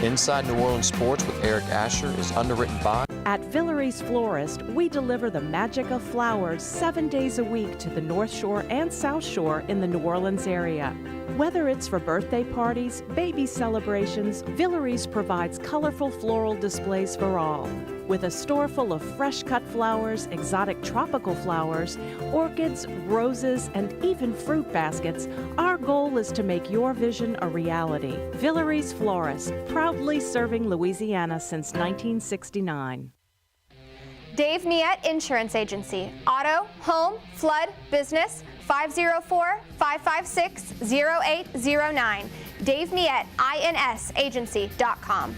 Inside New Orleans Sports with Eric Asher is underwritten by... At Villeries Florist, we deliver the magic of flowers 7 days a week to the North Shore and South Shore in the New Orleans area. Whether it's for birthday parties, baby celebrations, Villeries provides colorful floral displays for all. With a store full of fresh-cut flowers, exotic tropical flowers, orchids, roses, and even fruit baskets, our goal is to make your vision a reality. Villeries Florist, proudly serving Louisiana since 1969. Dave Miette Insurance Agency. Auto, home, flood, business, 504-556-0809. Dave Miette, INSagency.com.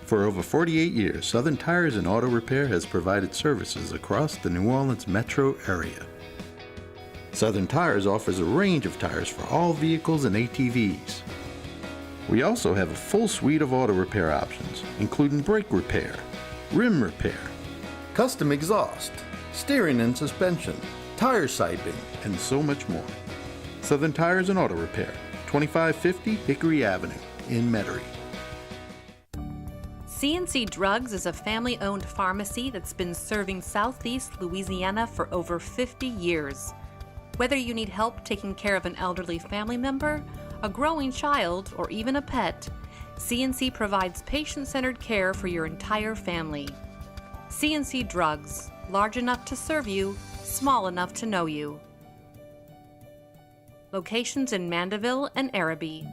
For over 48 years, Southern Tires and Auto Repair has provided services across the New Orleans metro area. Southern Tires offers a range of tires for all vehicles and ATVs. We also have a full suite of auto repair options, including brake repair, rim repair, custom exhaust, steering and suspension, tire siping, and so much more. Southern Tires and Auto Repair, 2550 Hickory Avenue in Metairie. C&C Drugs is a family-owned pharmacy that's been serving Southeast Louisiana for over 50 years. Whether you need help taking care of an elderly family member, a growing child, or even a pet, C&C provides patient-centered care for your entire family. C&C Drugs, large enough to serve you, small enough to know you. Locations in Mandeville and Araby.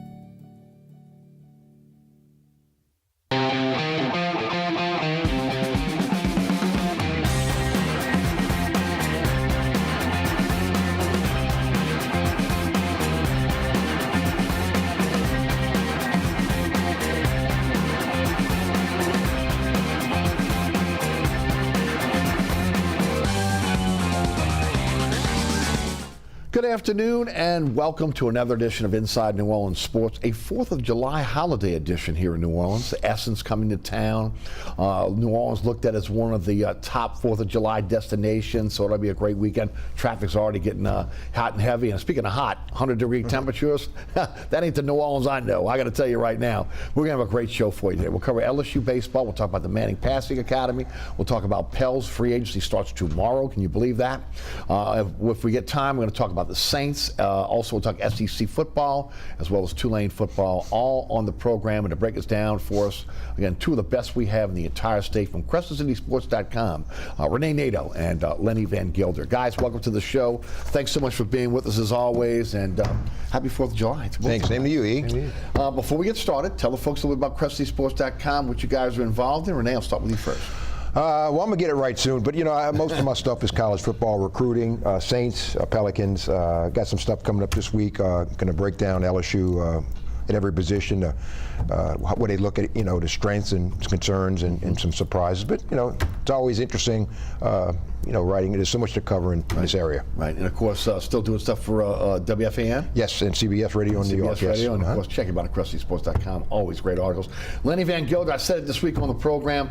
Good afternoon and welcome to another edition of Inside New Orleans Sports, a 4th of July holiday edition here in New Orleans. The Essence coming to town. New Orleans looked at as one of the top 4th of July destinations, so it'll be a great weekend. Traffic's already getting hot and heavy. And speaking of hot, 100-degree temperatures, that ain't the New Orleans I know. I got to tell you right now, we're going to have a great show for you today. We'll cover LSU baseball. We'll talk about the Manning Passing Academy. We'll talk about Pell's free agency starts tomorrow. Can you believe that? If we get time, we're going to talk about the Saints. Also, we'll talk SEC football as well as Tulane football, all on the program. And to break this down for us, again, two of the best we have in the entire state from CrescentCitySports.com, Rene Nadeau and Lenny Vangilder. Guys, welcome to the show. Thanks so much for being with us as always, and happy 4th of July. Thanks. Same to you, E. Before we get started, tell the folks a little bit about CrescentCitySports.com, what you guys are involved in. Rene, I'll start with you first. Well, I'm going to get it right soon, but you know, most of my stuff is college football recruiting, Saints, Pelicans. Got some stuff coming up this week. Going to break down LSU at every position, where they look at, you know, the strengths and concerns and some surprises. But you know, it's always interesting. You know, writing. There's so much to cover in this area. Right, and of course, still doing stuff for WFAN. Yes, and CBS Radio in New York. CBS Radio, and of course, check him out at CrescentCitySports.com. Always great articles. Lenny Vangilder, I said it this week on the program.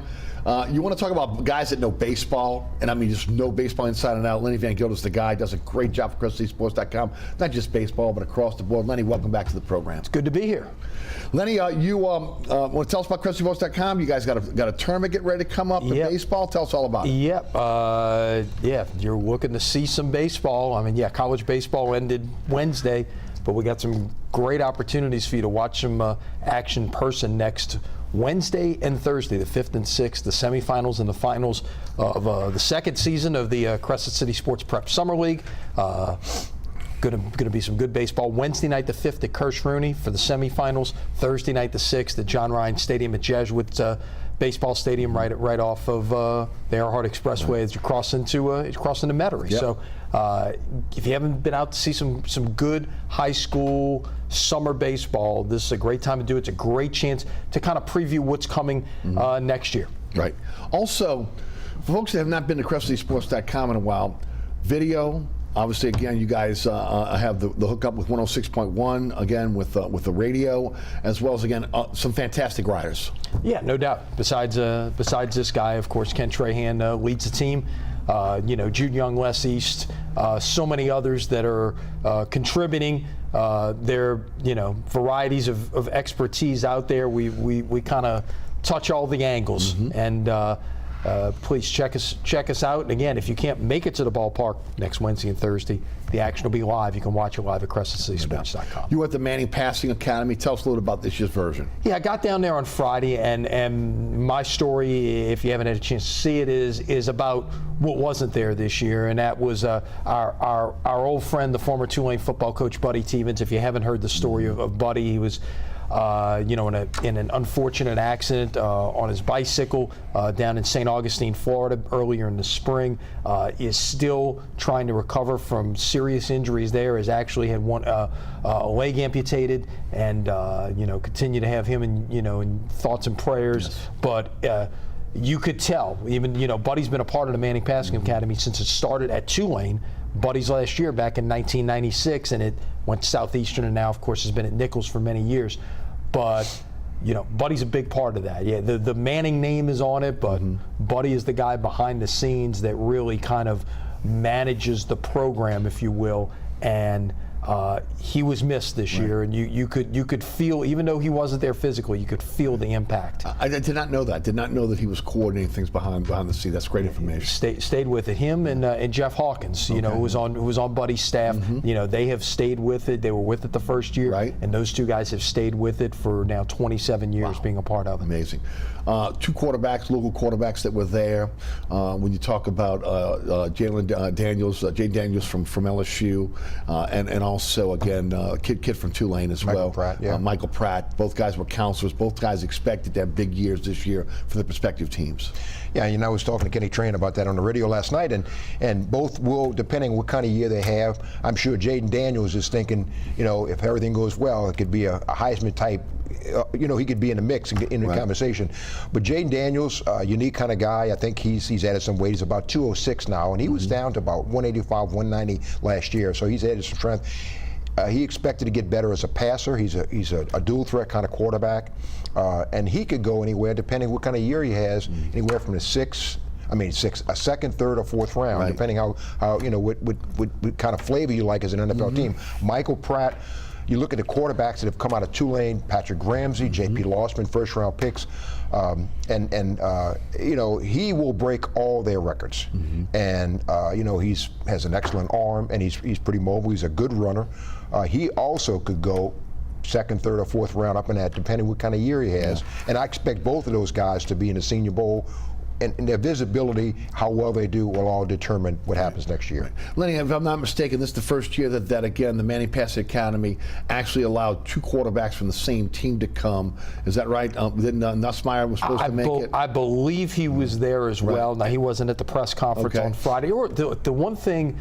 You want to talk about guys that know baseball, and I mean just know baseball inside and out. Lenny Vangilder's the guy. Does a great job for CrescentCitySports.com. Not just baseball, but across the board. Lenny, welcome back to the program. It's good to be here. Lenny, you want to tell us about CrescentCitySports.com? You guys got a tournament getting ready to come up in baseball. Tell us all about it. Yep. Yeah, you're looking to see some baseball. I mean, yeah, college baseball ended Wednesday, but we got some great opportunities for you to watch some action person next Wednesday and Thursday, the 5th and 6th, the semifinals and the finals of the second season of the Crescent City Sports Prep Summer League. Going to be some good baseball. Wednesday night, the 5th at Kirsch Rooney for the semifinals. Thursday night, the 6th at John Ryan Stadium at Jesuit Baseball Stadium, right off of the Earhart Expressway as you cross into Metairie. Yep. So if you haven't been out to see some good high school summer baseball, this is a great time to do it. It's a great chance to kind of preview what's coming next year. Right. Also, for folks that have not been to CrescentCitySports.com in a while, video. Obviously, again, you guys have the hookup with 106.1, again, with the radio, as well as, again, some fantastic riders. Yeah, no doubt. Besides this guy, of course, Ken Trahan leads the team. You know, Jude Young, Les East, so many others that are contributing there are, varieties of expertise out there. We kind of touch all the angles, and please check us out. And again, if you can't make it to the ballpark next Wednesday and Thursday, the action will be live. You can watch it live at CrescentCitySports.com. You were at the Manning Passing Academy. Tell us a little about this year's version. Yeah, I got down there on Friday, and my story, if you haven't had a chance to see it, is about what wasn't there this year, and that was our old friend, the former Tulane football coach, Buddy Tevens. If you haven't heard the story of Buddy, he was in an unfortunate accident on his bicycle down in St. Augustine, Florida, earlier in the spring. Is still trying to recover from serious injuries there. Has actually had a leg amputated, and continue to have him in thoughts and prayers. Yes. But you could tell, even Buddy's been a part of the Manning Passing Academy since it started at Tulane. Buddy's last year back in 1996, and it went to Southeastern, and now, of course, has been at Nichols for many years. But, Buddy's a big part of that. Yeah, the Manning name is on it, but Buddy is the guy behind the scenes that really kind of manages the program, if you will, and he was missed this year, and you could feel, even though he wasn't there physically, you could feel the impact. I did not know that. Did not know that he was coordinating things behind the scenes. That's great information. Stayed with it. Him and Jeff Hawkins, who was on Buddy's staff. They have stayed with it. They were with it the first year, and those two guys have stayed with it for now 27 years, being a part of it. Amazing. Two quarterbacks, local quarterbacks that were there. When you talk about Jaden Daniels from LSU, and also again kid from Tulane as well. Michael Pratt. Both guys were counselors. Both guys expected to have big years this year for the respective teams. Yeah, I was talking to Kenny Train about that on the radio last night, and both will, depending on what kind of year they have. I'm sure Jaden Daniels is thinking, if everything goes well, it could be a Heisman type. He could be in the mix and in the conversation. But Jaden Daniels, unique kind of guy. I think he's added some weight. He's about 206 now, and he was down to about 185, 190 last year. So he's added some strength. He expected to get better as a passer. He's a dual threat kind of quarterback, and he could go anywhere depending what kind of year he has. Anywhere from a second, third, or fourth round, depending how what kind of flavor you like as an NFL team. Michael Pratt. You look at the quarterbacks that have come out of Tulane: Patrick Ramsey, J.P. Lossman, first-round picks, he will break all their records. And he has an excellent arm, and he's pretty mobile. He's a good runner. He also could go second, third, or fourth round, up in that, depending what kind of year he has. And I expect both of those guys to be in the Senior Bowl. And their visibility, how well they do, will all determine what happens next year. Lenny, if I'm not mistaken, this is the first year that again, the Manning Passing Academy actually allowed two quarterbacks from the same team to come. Is that right? Didn't Nussmeier was supposed to make it? I believe he was there as well. Now, he wasn't at the press conference on Friday. Or the one thing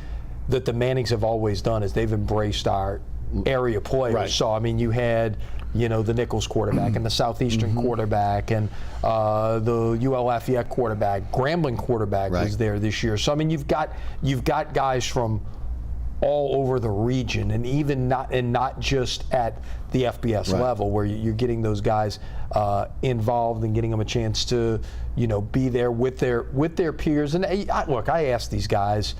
that the Mannings have always done is they've embraced our area players. So, you had the Nichols quarterback and the Southeastern quarterback and the UL Lafayette quarterback. Grambling quarterback was there this year. So you've got guys from all over the region, and even not just at the FBS level, where you're getting those guys involved and getting them a chance to be there with their peers. And I ask these guys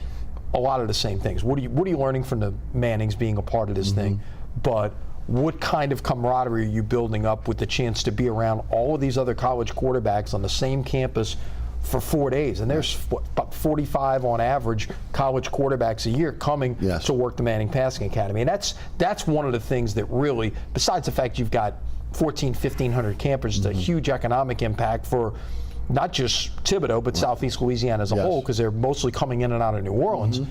a lot of the same things. What are you learning from the Mannings being a part of this thing? But what kind of camaraderie are you building up with the chance to be around all of these other college quarterbacks on the same campus for 4 days? And there's about 45 on average college quarterbacks a year coming to work the Manning Passing Academy. And that's one of the things that really, besides the fact you've got 1,500 campers, it's a huge economic impact for not just Thibodeau, but Southeast Louisiana as a whole, because they're mostly coming in and out of New Orleans,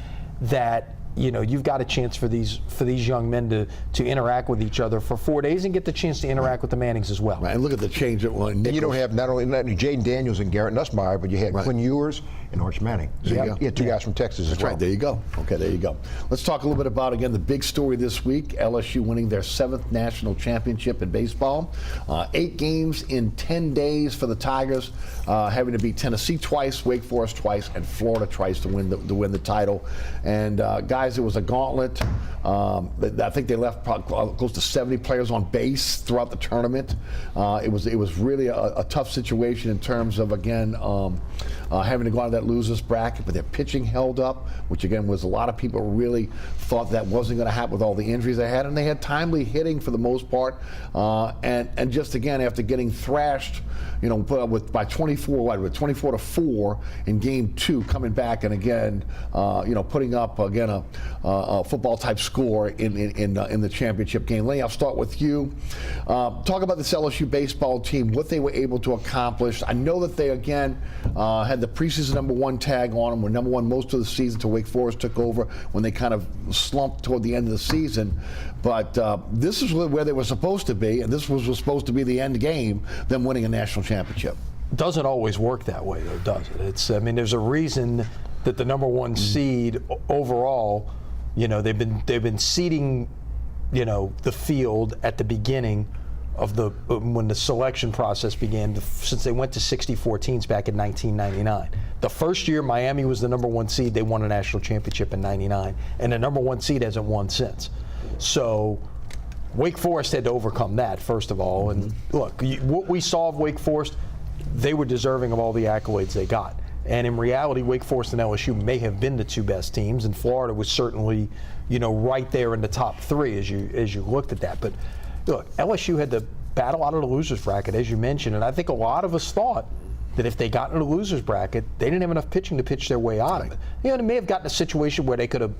that you've got a chance for these young men to interact with each other for 4 days and get the chance to interact with the Mannings as well. And look at the change at one. And you don't have not only Jaden Daniels and Garrett Nussmeier, but you had Quinn Ewers and Arch Manning. So you had two guys from Texas as well. Right, there you go. Okay, there you go. Let's talk a little bit about, again, the big story this week: LSU winning their 7th national championship in baseball. 8 games in 10 days for the Tigers, having to beat Tennessee twice, Wake Forest twice, and Florida twice to win the title. And guys, guys, it was a gauntlet. I think they left probably close to 70 players on base throughout the tournament. It was really a tough situation in terms of, again, having to go out of that losers bracket, but their pitching held up, which again was a lot of people really thought that wasn't going to happen with all the injuries they had, and they had timely hitting for the most part, and just again after getting thrashed, by 24 to 4 in game 2, coming back and again, putting up again a football type score in the championship game. Lenny, I'll start with you. Talk about this LSU baseball team, what they were able to accomplish. I know that they again had the preseason #1 tag on them, were #1 most of the season till Wake Forest took over when they kind of slumped toward the end of the season. But this is where they were supposed to be, and this was supposed to be the end game, them winning a national championship. Doesn't always work that way, though, does it? There's a reason that the #1 seed overall, they've been seeding, the field at the beginning of when the selection process began, since they went to 64 teams back in 1999. The first year Miami was the #1 seed, they won a national championship in '99, and the #1 seed hasn't won since. So Wake Forest had to overcome that, first of all. And look, what we saw of Wake Forest, they were deserving of all the accolades they got. And in reality, Wake Forest and LSU may have been the 2 best teams, and Florida was certainly, right there in the top 3 as you looked at that. But look, LSU had to battle out of the losers bracket, as you mentioned, and I think a lot of us thought that if they got into the losers bracket, they didn't have enough pitching to pitch their way out of it. They may have gotten a situation where they could have,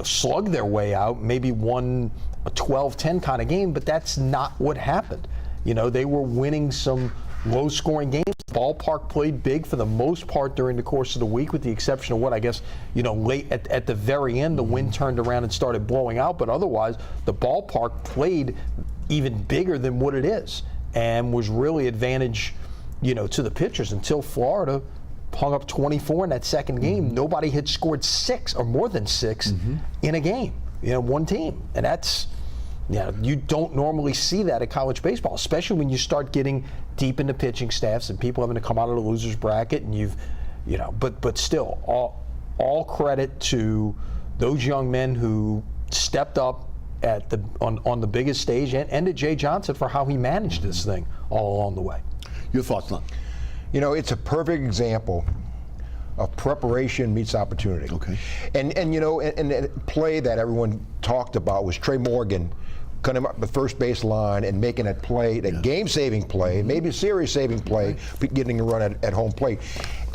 slugged their way out, maybe won a 12-10 kind of game, but that's not what happened. They were winning some low-scoring games. Ballpark played big for the most part during the course of the week, with the exception of what I guess, late at the very end, the wind turned around and started blowing out. But otherwise, the ballpark played even bigger than what it is, and was really advantage, to the pitchers until Florida hung up 24 in that second game. Nobody had scored 6 or more than 6 in a game. One team, and that's. You don't normally see that at college baseball, especially when you start getting deep into pitching staffs and people having to come out of the losers bracket, and but still, all credit to those young men who stepped up on the biggest stage, and to Jay Johnson for how he managed this thing all along the way. Your thoughts, Len? It's a perfect example of preparation meets opportunity. Okay. And the play that everyone talked about was Trey Morgan cutting up the first base line and making that play, that game-saving play, maybe a series-saving play, getting a run at home plate.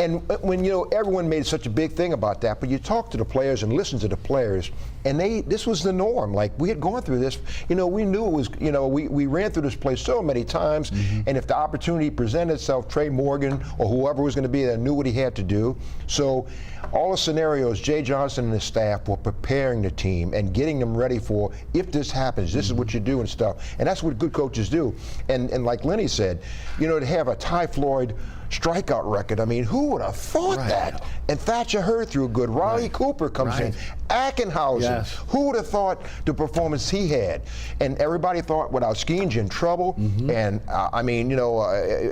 And when everyone made such a big thing about that, but you talk to the players and listen to the players, and this was the norm. Like, we had gone through this, we knew it was, we ran through this play so many times, and if the opportunity presented itself, Trey Morgan or whoever was going to be there knew what he had to do. So all the scenarios, Jay Johnson and his staff were preparing the team and getting them ready for, if this happens, this is what you do and stuff. And that's what good coaches do. And like Lenny said, to have a Ty Floyd strikeout record, who would have thought that? And Thatcher Hurd threw good. Riley Cooper comes in. Ackenhausen, who would have thought the performance he had? And everybody thought without Skeens in trouble. And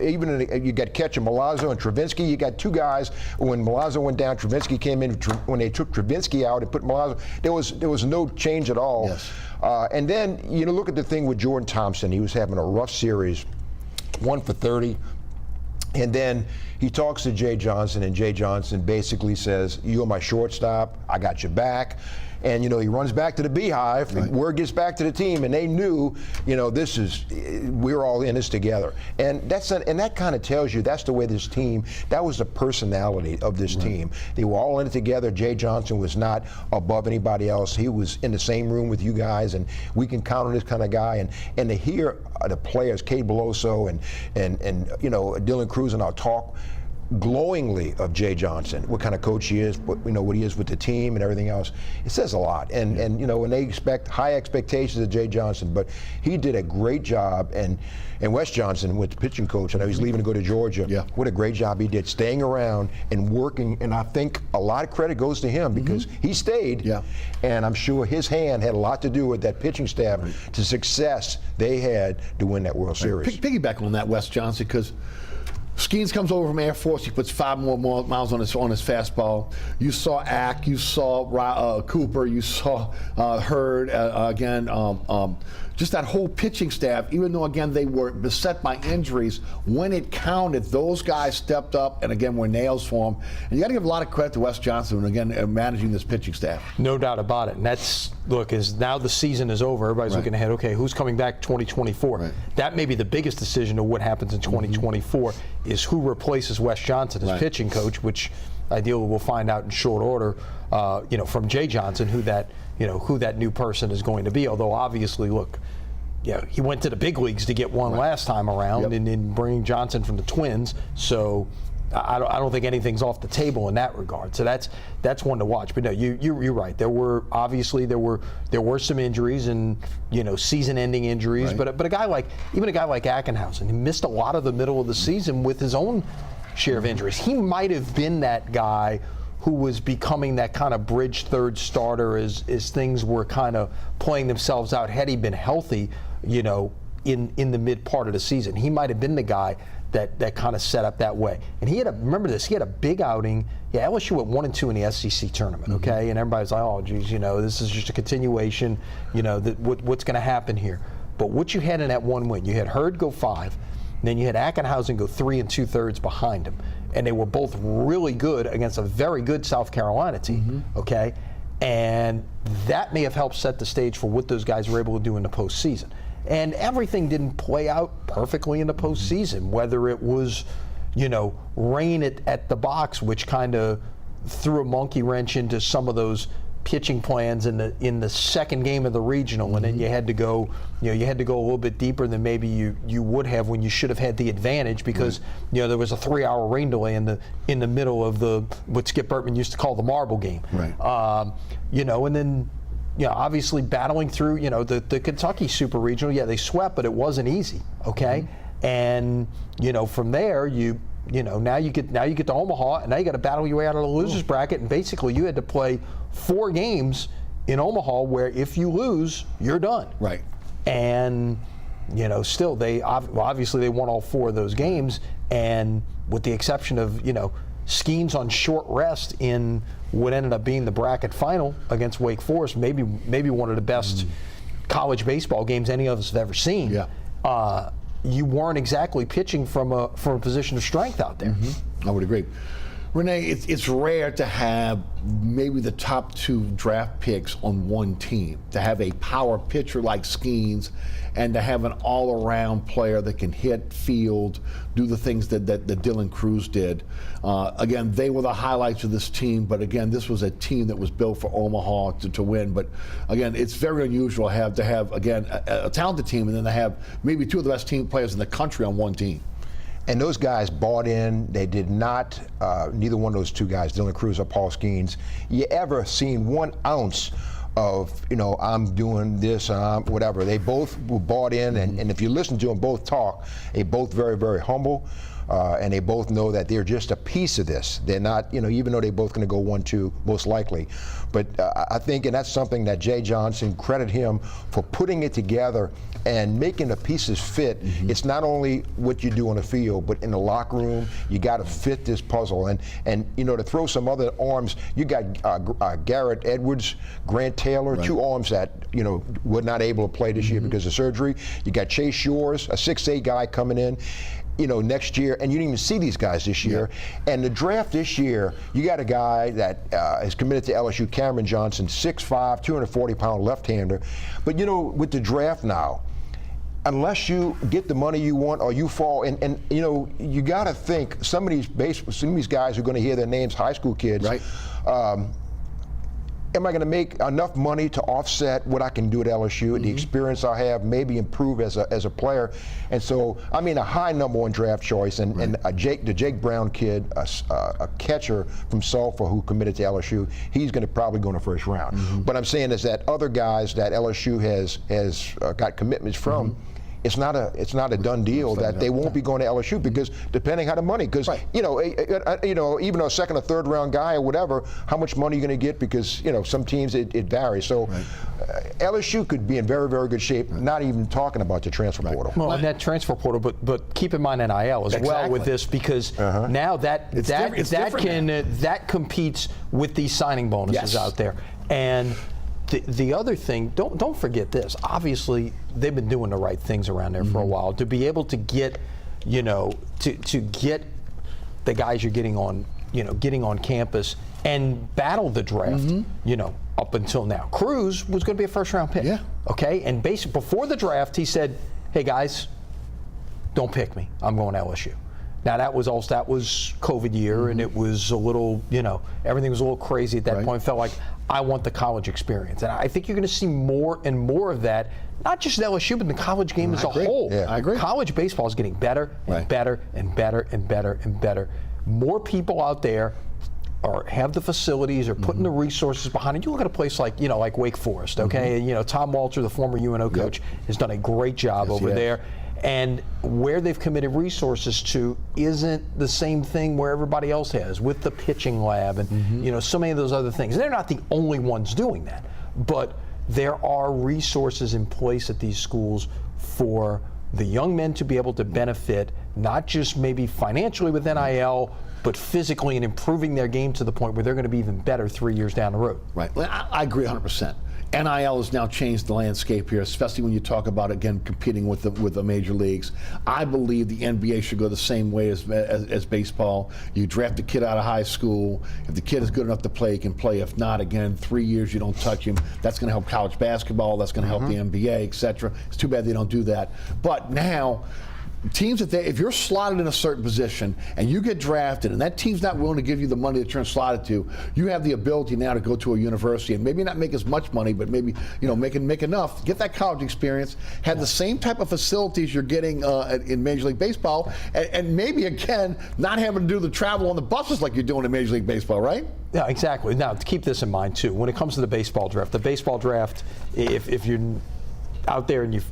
even you got catcher Milazzo and Travinsky. You got 2 guys. When Milazzo went down, Travinsky came in. When they took Travinsky out and put Milazzo, there was no change at all. And then look at the thing with Jordan Thompson. He was having a rough series, 1 for 30. And then he talks to Jay Johnson, and Jay Johnson basically says, "You're my shortstop. I got your back." And he runs back to the beehive. Right. Word gets back to the team, and they knew, we're all in this together. And that kind of tells you that's the way this team. That was the personality of this team. They were all in it together. Jay Johnson was not above anybody else. He was in the same room with you guys, and we can count on this kind of guy. And to hear the players, Cade Beloso and Dylan Cruz, and I'll talk glowingly of Jay Johnson, what kind of coach he is, what he is with the team and everything else. It says a lot. And when they expect high expectations of Jay Johnson, but he did a great job. And Wes Johnson, with the pitching coach, I know he's leaving to go to Georgia. What a great job he did, staying around and working. And I think a lot of credit goes to him because he stayed. And I'm sure his hand had a lot to do with that pitching staff to success they had to win that World Series. Piggyback on that, Wes Johnson, because Skeens comes over from Air Force. He puts 5 more miles on his fastball. You saw Ack. You saw Cooper. You saw Hurd again. Just that whole pitching staff, even though, again, they were beset by injuries, when it counted, those guys stepped up and, again, were nails for them. And you got to give a lot of credit to Wes Johnson, again, managing this pitching staff. No doubt about it. And that's, look, as now the season is over, everybody's looking ahead, okay, who's coming back 2024? Right. That may be the biggest decision of what happens in 2024 is who replaces Wes Johnson as pitching coach, which ideally we'll find out in short order, from Jay Johnson, who that new person is going to be. Although obviously, look, he went to the big leagues to get one last time around, and in bringing Johnson from the Twins. So I don't think anything's off the table in that regard. So that's one to watch. But no, you're right. There were some injuries and season-ending injuries. Right. But a guy like Ackenhausen, he missed a lot of the middle of the season with his own share of injuries. He might have been that guy who was becoming that kind of bridge third starter as things were kind of playing themselves out. Had he been healthy, in the mid part of the season, he might have been the guy that kind of set up that way. And he had a big outing. Yeah, LSU went 1-2 in the SEC tournament, okay? And everybody's like, oh, geez, this is just a continuation, what's going to happen here? But what you had in that one win, you had Hurd go 5, and then you had Ackenhausen go 3 2/3 behind him. And they were both really good against a very good South Carolina team, okay? And that may have helped set the stage for what those guys were able to do in the postseason. And everything didn't play out perfectly in the postseason, whether it was, rain at the box, which kind of threw a monkey wrench into some of those pitching plans in the second game of the regional, and then you had to go a little bit deeper than maybe you would have when you should have had the advantage because there was a 3-hour rain delay in the middle of what Skip Bertman used to call the marble game. Right. And then obviously battling through the Kentucky Super Regional. Yeah, they swept, but it wasn't easy. Okay, and from there now you get to Omaha, and now you got to battle your way out of the losers bracket, and basically you had to play 4 games in Omaha where if you lose, you're done. Right. And still they obviously they won all 4 of those games, and with the exception of Skeens on short rest in what ended up being the bracket final against Wake Forest, maybe one of the best college baseball games any of us have ever seen. Yeah. You weren't exactly pitching from a position of strength out there. I would agree. Rene, it's rare to have maybe the top 2 draft picks on one team, to have a power pitcher like Skeens and to have an all-around player that can hit, field, do the things that Dylan Cruz did. Again, they were the highlights of this team, but again, this was a team that was built for Omaha to win. But again, it's very unusual to have again, a talented team and then to have maybe 2 of the best team players in the country on one team. And those guys bought in. They did not, neither one of those 2 guys, Dylan Cruz or Paul Skeens, you ever seen 1 ounce of, I'm doing this, whatever. They both were bought in, and if you listen to them both talk, they both very, very humble, and they both know that they're just a piece of this. They're not, even though they're both going to go 1-2, most likely. But I think, and that's something that Jay Johnson, credit him for putting it together and making the pieces fit. It's not only what you do on the field, but in the locker room, you got to fit this puzzle. And to throw some other arms, you got Garrett Edwards, Grant Taylor, 2 arms that were not able to play this year because of surgery. You got Chase Shores, a 6'8" guy coming in. Next year, and you didn't even see these guys this year. Yeah. And the draft this year, you got a guy that is committed to LSU, Cameron Johnson, 6'5", 240-pound left-hander. But with the draft now, unless you get the money you want or you fall, and you got to think some of these guys are going to hear their names, high school kids. Right. Am I going to make enough money to offset what I can do at LSU, the experience I have, maybe improve as a player? And so, a high #1 draft choice, and the Jake Brown kid, a catcher from Sulphur who committed to LSU, he's going to probably go in the first round. But I'm saying is that other guys that LSU has got commitments from, it's not a done deal that they won't be going to LSU, because depending how the money, because you know, even a second or third round guy or whatever, how much money are you going to get? Because some teams it varies. So LSU could be in very, very good shape. Not even talking about the transfer portal. Well, and that transfer portal, but keep in mind NIL as well with this, because now that competes with these signing bonuses out there. And the other thing, don't forget this. Obviously, they've been doing the right things around there for a while. To be able to get, to get the guys you're getting on campus and battle the draft, up until now. Cruz was going to be a first-round pick. Yeah. Okay, and basically before the draft, he said, "Hey guys, don't pick me. I'm going to LSU." Now that was COVID year, and it was a little, everything was a little crazy at that point. It felt like I want the college experience, and I think you're going to see more and more of that. Not just at LSU, but the college game as a whole. Yeah, I agree. College baseball is getting better and better and better and better and better. More people out there have the facilities or putting the resources behind it. You look at a place like Wake Forest, okay? And, Tom Walter, the former UNO coach, has done a great job over there. And where they've committed resources to isn't the same thing where everybody else has, with the pitching lab and so many of those other things. And they're not the only ones doing that, but there are resources in place at these schools for the young men to be able to benefit, not just maybe financially with NIL, but physically and improving their game to the point where they're going to be even better 3 years down the road. Right. I agree 100%. NIL has now changed the landscape here, especially when you talk about, again, competing with the major leagues. I believe the NBA should go the same way as baseball. You draft a kid out of high school. If the kid is good enough to play, he can play. If not, again, 3 years you don't touch him. That's going to help college basketball. That's going to help the NBA, etc. It's too bad they don't do that. But now, teams if you're slotted in a certain position and you get drafted and that team's not willing to give you the money that you're slotted to, you have the ability now to go to a university and maybe not make as much money, but maybe make enough, get that college experience, have the same type of facilities you're getting in Major League Baseball, and maybe again not having to do the travel on the buses like you're doing in Major League Baseball, right? Yeah, exactly. Now, to keep this in mind too, when it comes to the baseball draft, if you're out there and you've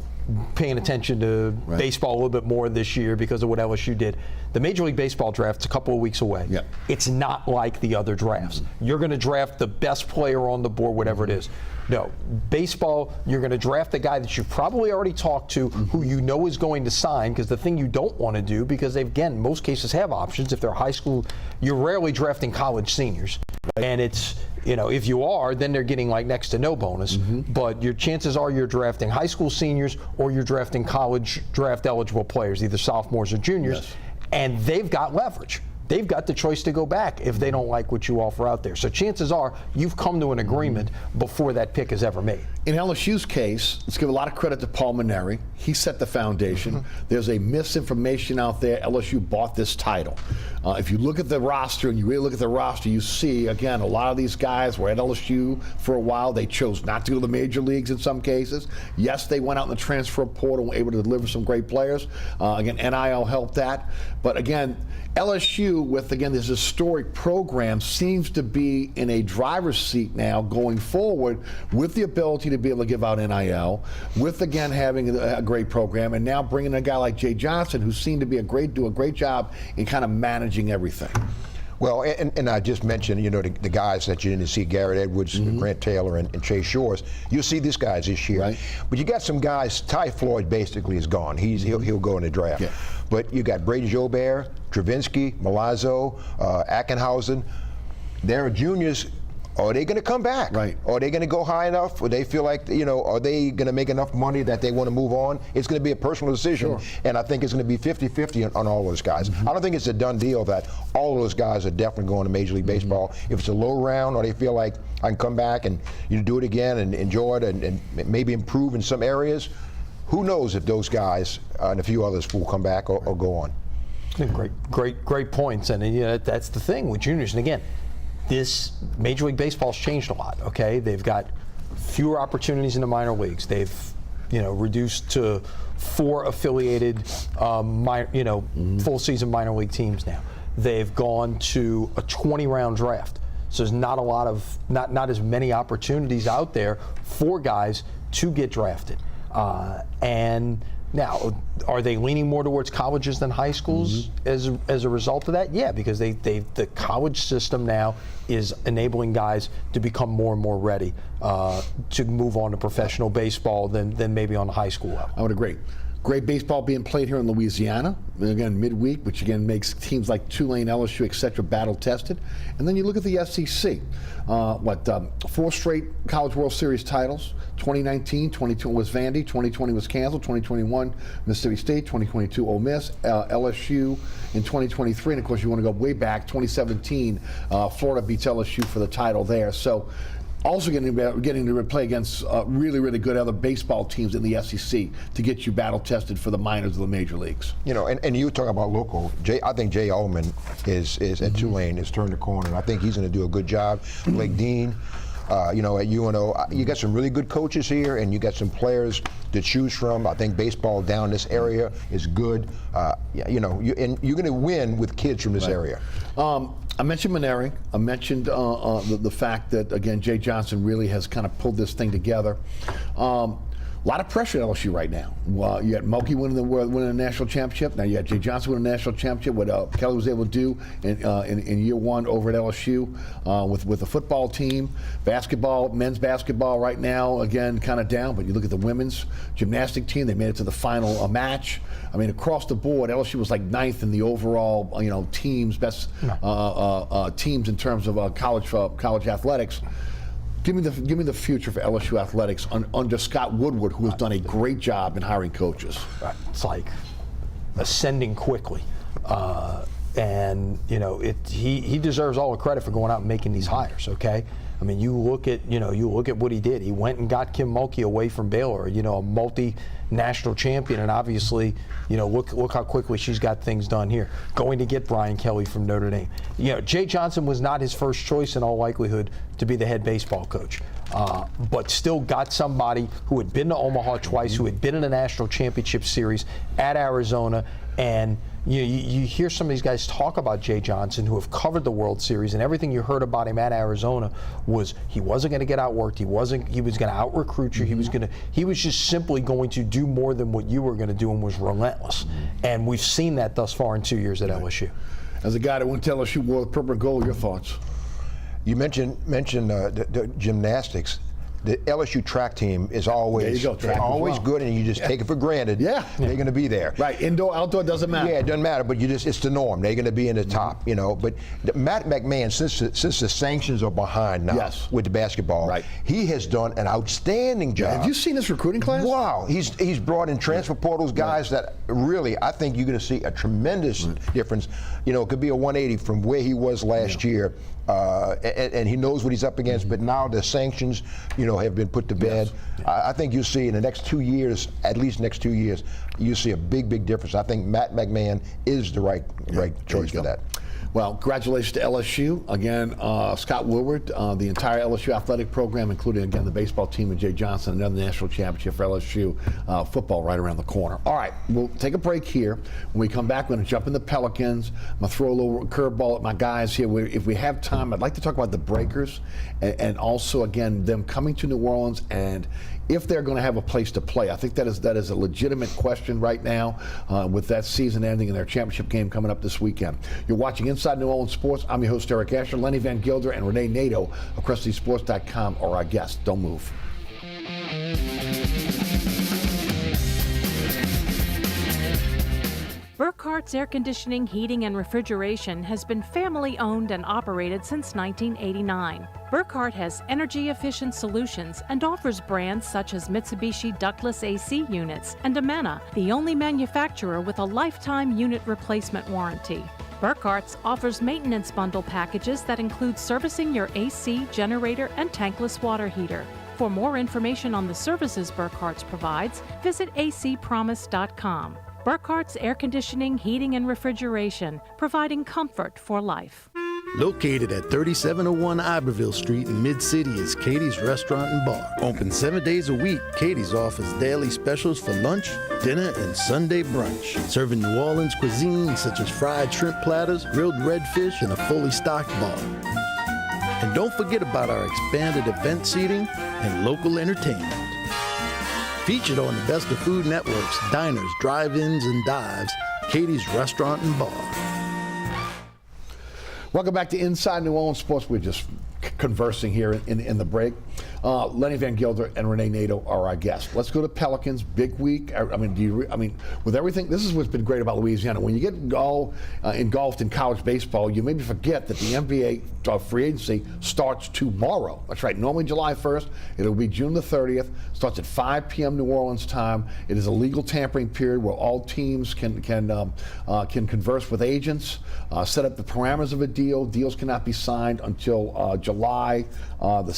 paying attention to baseball a little bit more this year because of what LSU did. The Major League Baseball draft's a couple of weeks away. Yep. It's not like the other drafts. You're going to draft the best player on the board, whatever it is. No, baseball, you're going to draft the guy that you've probably already talked to, who you know is going to sign, because the thing you don't want to do, because they, again, in most cases have options. If they're high school, you're rarely drafting college seniors. And it's, if you are, then they're getting like next to no bonus. But your chances are you're drafting high school seniors or you're drafting college draft eligible players, either sophomores or juniors. And they've got leverage. They've got the choice to go back if they don't like what you offer out there. So chances are you've come to an agreement before that pick is ever made. In LSU's case, let's give a lot of credit to Paul Maneri. He set the foundation. There's a misinformation out there. LSU bought this title. If you look at the roster and you really look at the roster, you see, again, a lot of these guys were at LSU for a while. They chose not to go to the major leagues in some cases. Yes, they went out in the transfer portal and were able to deliver some great players. Again, NIL helped that. But again, LSU, with, again, this historic program, seems to be in a driver's seat now going forward with the ability to be able to give out NIL, with, again, having a great program, and now bringing a guy like Jay Johnson, who seemed to be do a great job in kind of managing everything. Well, and I just mentioned, the guys that you didn't see, Garrett Edwards, Grant Taylor, and Chase Shores. You'll see these guys this year. Right. But you got some guys, Ty Floyd basically is gone. He'll go in the draft. Yeah. But you got Brady Jobert, Travinsky, Milazzo, Ackenhausen. They're juniors. Are they going to come back? Right. Are they going to go high enough? Or they feel like, are they going to make enough money that they want to move on? It's going to be a personal decision. Sure. And I think it's going to be 50-50 on all those guys. I don't think it's a done deal that all those guys are definitely going to Major League Baseball. If it's a low round, or they feel like I can come back and do it again and enjoy it and maybe improve in some areas, who knows if those guys and a few others will come back or go on. Great points. And that's the thing with juniors. And again, this Major League Baseball's changed a lot, okay? They've got fewer opportunities in the minor leagues. They've, reduced to 4 affiliated, full season minor league teams now. They've gone to a 20-round draft. So there's not a lot of, not as many opportunities out there for guys to get drafted. And Now, are they leaning more towards colleges than high schools as a result of that? Yeah, because the college system now is enabling guys to become more and more ready to move on to professional baseball than maybe on the high school level. I would agree. Great baseball being played here in Louisiana, again, midweek, which again makes teams like Tulane, LSU, etc. battle tested. And then you look at the SEC. 4 straight College World Series titles. 2019, 2020 was Vandy, 2020 was canceled, 2021 Mississippi State, 2022 Ole Miss, LSU in 2023, and of course you want to go way back, 2017, Florida beats LSU for the title there. So also getting to play against really, really good other baseball teams in the SEC to get you battle tested for the minors of the major leagues. You know, and you talk about local. I think Jay Ullman is at Tulane has turned the corner. I think he's going to do a good job. Blake Dean, you know, at UNO, you got some really good coaches here, and you got some players to choose from. I think baseball down this area is good. You know, and you're going to win with kids from this area. I mentioned Maneri. I mentioned the fact that, again, Jay Johnson really has kind of pulled this thing together. A lot of pressure at LSU right now. You got Mulkey winning a national championship. Now you got Jay Johnson winning a national championship. What Kelly was able to do in year one over at LSU with the football team. Basketball, men's basketball right now, again, kind of down. But you look at the women's gymnastic team, they made it to the final match. I mean, across the board, LSU was like 9th in the overall, you know, teams, best teams in terms of college athletics. Give me the future for LSU athletics under Scott Woodward, who has done a great job in hiring coaches. It's like ascending quickly, and you know he deserves all the credit for going out and making these hires. Okay, I mean you look at what he did. He went and got Kim Mulkey away from Baylor, you know, a multi-national champion, and obviously, you know, look how quickly she's got things done here. Going to get Brian Kelly from Notre Dame. You know, Jay Johnson was not his first choice in all likelihood to be the head baseball coach, but still got somebody who had been to Omaha twice, who had been in a national championship series at Arizona, and you hear some of these guys talk about Jay Johnson who have covered the World Series, and everything you heard about him at Arizona was he wasn't going to get outworked, he was going to out-recruit you, he was just simply going to do more than what you were going to do, and was relentless. And we've seen that thus far in 2 years at LSU. As a guy that went to LSU wore the purple and gold, your thoughts? You mentioned the gymnastics. The LSU track team is always good, and you just take it for granted. They're going to be there. Right, indoor, outdoor, doesn't matter. Yeah, it doesn't matter, but it's the norm. They're going to be in the top, you know. But Matt McMahon, since the sanctions are behind now with the basketball, he has done an outstanding job. Have you seen this recruiting class? Wow, he's brought in transfer portals guys that really, I think you're going to see a tremendous difference. You know, it could be a 180 from where he was last year. And he knows what he's up against, but now the sanctions, you know, have been put to bed. I think you'll see in the next 2 years, at least next 2 years, you'll see a big difference. I think Matt McMahon is the right choice for that. Well, congratulations to LSU. Again, Scott Woodward, the entire LSU athletic program, including, again, the baseball team and Jay Johnson, another national championship for LSU football right around the corner. All right, we'll take a break here. When we come back, we're going to jump in the Pelicans. I'm going to throw a little curveball at my guys here. If we have time, I'd like to talk about the Breakers and also, again, them coming to New Orleans and if they're going to have a place to play. I think that is a legitimate question right now with that season ending and their championship game coming up this weekend. You're watching Inside New Orleans Sports. I'm your host, Eric Asher. Lenny Vangilder and Rene Nadeau of CrestlySports.com are our guests. Don't move. Burkhart's Air Conditioning, Heating, and Refrigeration has been family-owned and operated since 1989. Burkhart has energy-efficient solutions and offers brands such as Mitsubishi ductless AC units and Amana, the only manufacturer with a lifetime unit replacement warranty. Burkhart's offers maintenance bundle packages that include servicing your AC, generator, and tankless water heater. For more information on the services Burkhart's provides, visit acpromise.com. Burkhart's Air Conditioning, Heating, and Refrigeration, providing comfort for life. Located at 3701 Iberville Street in Mid-City is Katie's Restaurant and Bar. Open 7 days a week, Katie's offers daily specials for lunch, dinner, and Sunday brunch. Serving New Orleans cuisine such as fried shrimp platters, grilled redfish, and a fully stocked bar. And don't forget about our expanded event seating and local entertainment. Featured on the Best of Food Network's Diners, Drive-Ins, and Dives, Katie's Restaurant and Bar. Welcome back to Inside New Orleans Sports. We're just conversing here in the break. Lenny Vangilder and Rene Nadeau are our guests. Let's go to Pelicans. Big week. I mean, with everything, this is what's been great about Louisiana. When you get engulfed in college baseball, you maybe forget that the NBA free agency starts tomorrow. That's right. Normally July 1st. It'll be June the 30th. Starts at 5 p.m. New Orleans time. It is a legal tampering period where all teams can converse with agents, set up the parameters of a deal. Deals cannot be signed until July the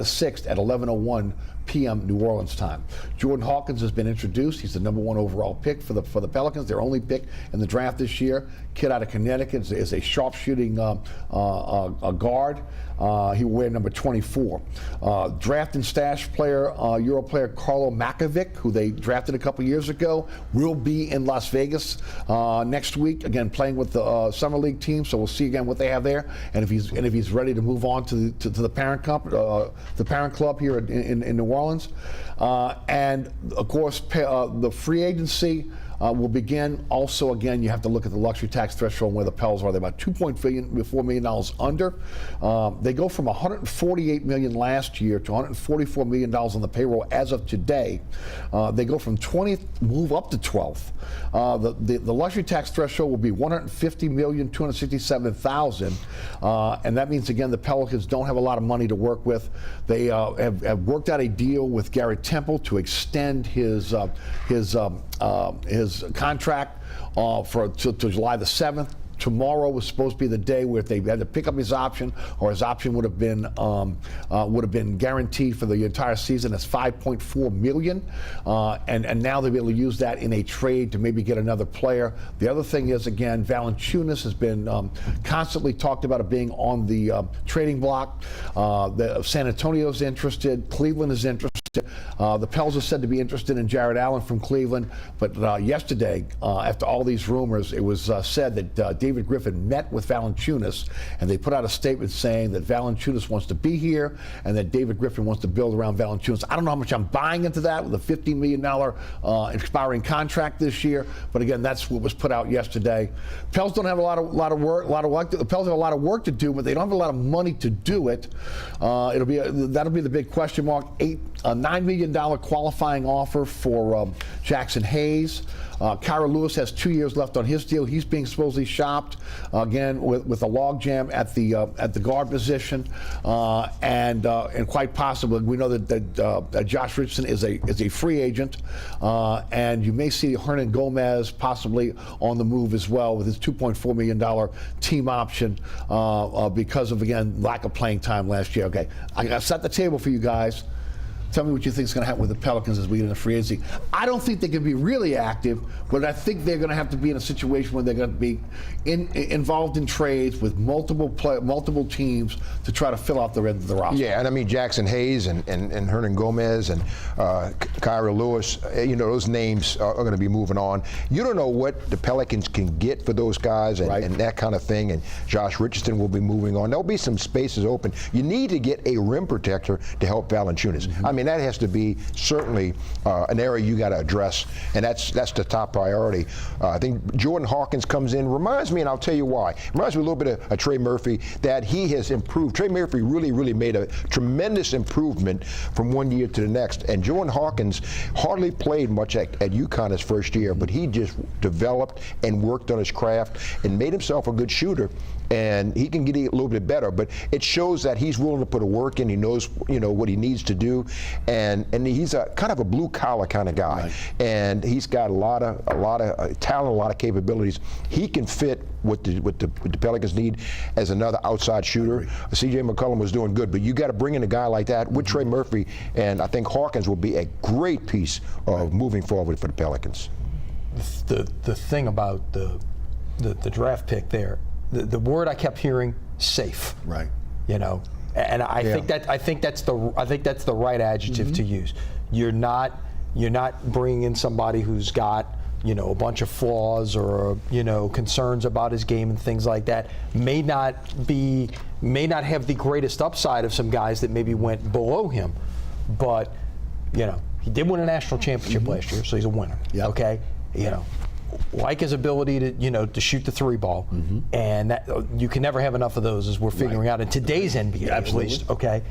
6th at 11:01 p.m. New Orleans time. Jordan Hawkins has been introduced. He's the #1 overall pick for the Pelicans. Their only pick in the draft this year. Kid out of Connecticut is a sharpshooting guard. He will wear number 24. Draft and stash player, Euro player Carlo Makovic, who they drafted a couple years ago, will be in Las Vegas next week. Again, playing with the summer league team. So we'll see again what they have there, and if he's ready to move on to the parent club here in New Orleans. And of course, the free agency will begin. Also, again, you have to look at the luxury tax threshold and where the Pels are. They're about $2.4 million under. They go from $148 million last year to $144 million on the payroll as of today. They go from 20th, move up to 12th. The luxury tax threshold will be $150,267,000, and that means again the Pelicans don't have a lot of money to work with. They have worked out a deal with Garrett Temple to extend his contract to July the 7th. Tomorrow was supposed to be the day where if they had to pick up his option, or his option would have been guaranteed for the entire season. That's $5.4 million, and now they'll be able to use that in a trade to maybe get another player. The other thing is, again, Valanciunas has been constantly talked about it being on the trading block. San Antonio's interested. Cleveland is interested. The Pels are said to be interested in Jared Allen from Cleveland, but yesterday, after all these rumors, it was said that David Griffin met with Valanciunas, and they put out a statement saying that Valanciunas wants to be here and that David Griffin wants to build around Valanciunas. I don't know how much I'm buying into that with a $15 million expiring contract this year, but again, that's what was put out yesterday. Pels don't have a lot of work. The Pels have a lot of work to do, but they don't have a lot of money to do it. That'll be the big question mark. A $9 million qualifying offer for Jackson Hayes. Kyra Lewis has 2 years left on his deal. He's being supposedly shopped again with a logjam at the guard position, and quite possibly we know that Josh Richardson is a free agent, and you may see Hernan Gomez possibly on the move as well with his $2.4 million team option because of, again, lack of playing time last year. Okay, I set the table for you guys. Tell me what you think is going to happen with the Pelicans as we get into free agency. I don't think they can be really active, but I think they're going to have to be in a situation where they're going to be involved in trades with multiple teams to try to fill out the end of the roster. Yeah, and I mean Jackson Hayes and Hernan Gomez and Kyra Lewis, those names are going to be moving on. You don't know what the Pelicans can get for those guys and that kind of thing, and Josh Richardson will be moving on. There'll be some spaces open. You need to get a rim protector to help Valanciunas. Mm-hmm. I mean, that has to be certainly an area you got to address, and that's the top priority. I think Jordan Hawkins comes in, reminds me, and I'll tell you why. Reminds me a little bit of Trey Murphy, that he has improved. Trey Murphy really made a tremendous improvement from one year to the next, and Jordan Hawkins hardly played much at UConn his first year, but he just developed and worked on his craft and made himself a good shooter. And he can get a little bit better, but it shows that he's willing to put a work in. He knows, what he needs to do, and he's a kind of a blue collar kind of guy, right. And he's got a lot of talent, a lot of capabilities. He can fit what the Pelicans need as another outside shooter. C.J. McCollum was doing good, but you got to bring in a guy like that with Trey Murphy, and I think Hawkins will be a great piece of moving forward for the Pelicans. The thing about the draft pick there. The word I kept hearing, safe. Right. And I think that's the right adjective to use. You're not bringing in somebody who's got a bunch of flaws or concerns about his game and things like that. May not have the greatest upside of some guys that maybe went below him, but He did win a national championship last year, so he's a winner. Yep. Okay, like his ability to to shoot the three ball, and that, you can never have enough of those, as we're figuring out in today's NBA, at least. Okay,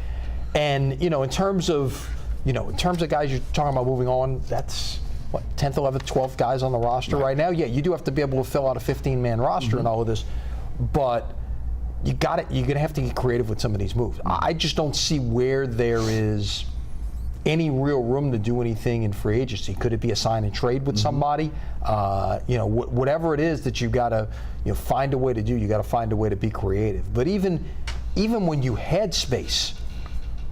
and in terms of guys you're talking about moving on, that's what, 10th, 11th, 12th guys on the roster right now. Yeah, you do have to be able to fill out a 15-man roster and all of this, but you're gonna have to get creative with some of these moves. I just don't see where there is any real room to do anything in free agency. Could it be a sign and trade with somebody? Whatever it is that you got to find a way to do, you got to find a way to be creative. But even when you had space,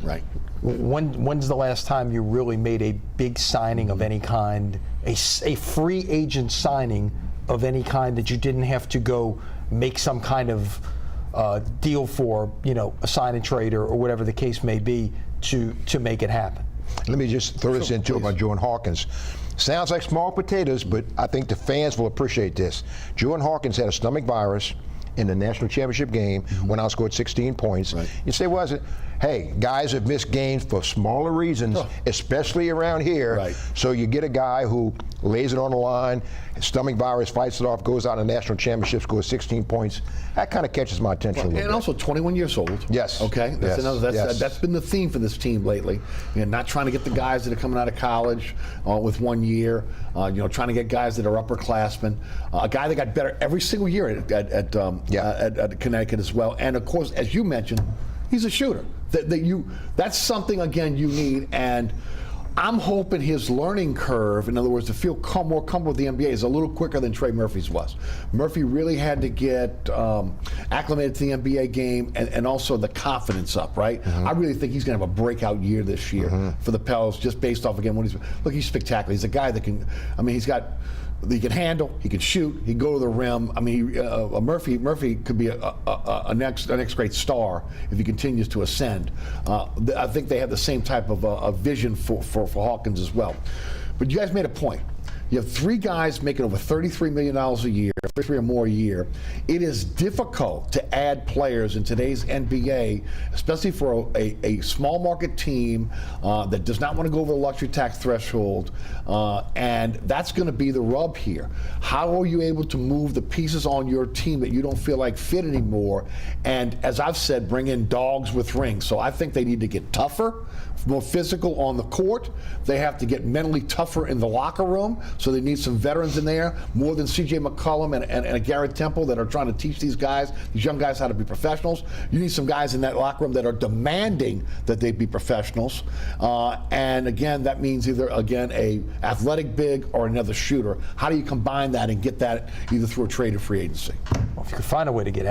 right? When's the last time you really made a big signing of any kind, a free agent signing of any kind that you didn't have to go make some kind of deal for, a sign and trade or whatever the case may be to make it happen? Let me just throw this into about Jordan Hawkins. Sounds like small potatoes, but I think the fans will appreciate this. Jordan Hawkins had a stomach virus in the national championship game, went out, scored 16 points. Right. You say, was it? Hey, guys have missed games for smaller reasons, especially around here. Right. So you get a guy who lays it on the line, stomach virus, fights it off, goes out in the national championship, scores 16 points. That kind of catches my attention a little bit. And also 21 years old. Yes. Okay. That's been the theme for this team lately. Not trying to get the guys that are coming out of college with 1 year. Trying to get guys that are upperclassmen. A guy that got better every single year at Connecticut as well. And of course, as you mentioned, he's a shooter. That's something, again, you need. And I'm hoping his learning curve, in other words, to feel more comfortable with the NBA, is a little quicker than Trey Murphy's was. Murphy really had to get acclimated to the NBA game and also the confidence up, right? I really think he's going to have a breakout year this year for the Pels, just based off, again, he's spectacular. He's a guy that he can handle, he can shoot, he can go to the rim. Murphy could be a next great star if he continues to ascend. I think they have the same type of vision for Hawkins as well. But you guys made a point. You have three guys making over $33 million a year, 33 or more a year. It is difficult to add players in today's NBA, especially for a small market team that does not want to go over the luxury tax threshold, and that's going to be the rub here. How are you able to move the pieces on your team that you don't feel like fit anymore? And as I've said, bring in dogs with rings. So I think they need to get tougher, more physical on the court. They have to get mentally tougher in the locker room. So they need some veterans in there, more than C.J. McCollum and a Garrett Temple that are trying to teach these young guys how to be professionals. You need some guys in that locker room that are demanding that they be professionals. And again, that means either, a athletic big or another shooter. How do you combine that and get that either through a trade or free agency? Well, if you could find a way to get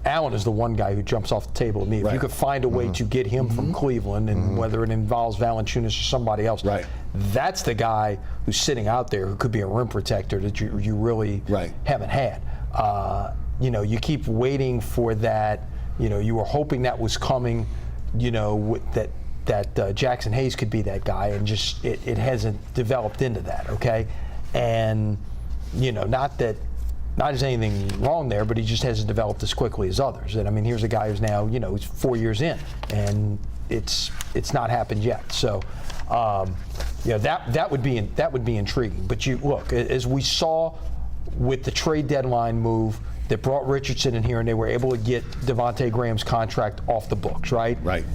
Allen is the one guy who jumps off the table to me. If you could find a way to get him from Cleveland, and whether it involves Valanciunas or somebody else, that's the guy who's sitting out there who could be a rim protector that you really haven't had. You keep waiting for that. You were hoping that was coming. That Jackson Hayes could be that guy, and just it hasn't developed into that. Okay, and not there's anything wrong there, but he just hasn't developed as quickly as others. And here's a guy who's now he's 4 years in, and it's not happened yet. So that would be intriguing. But you look, as we saw with the trade deadline move that brought Richardson in here, and they were able to get Devontae Graham's contract off the books, right? Right.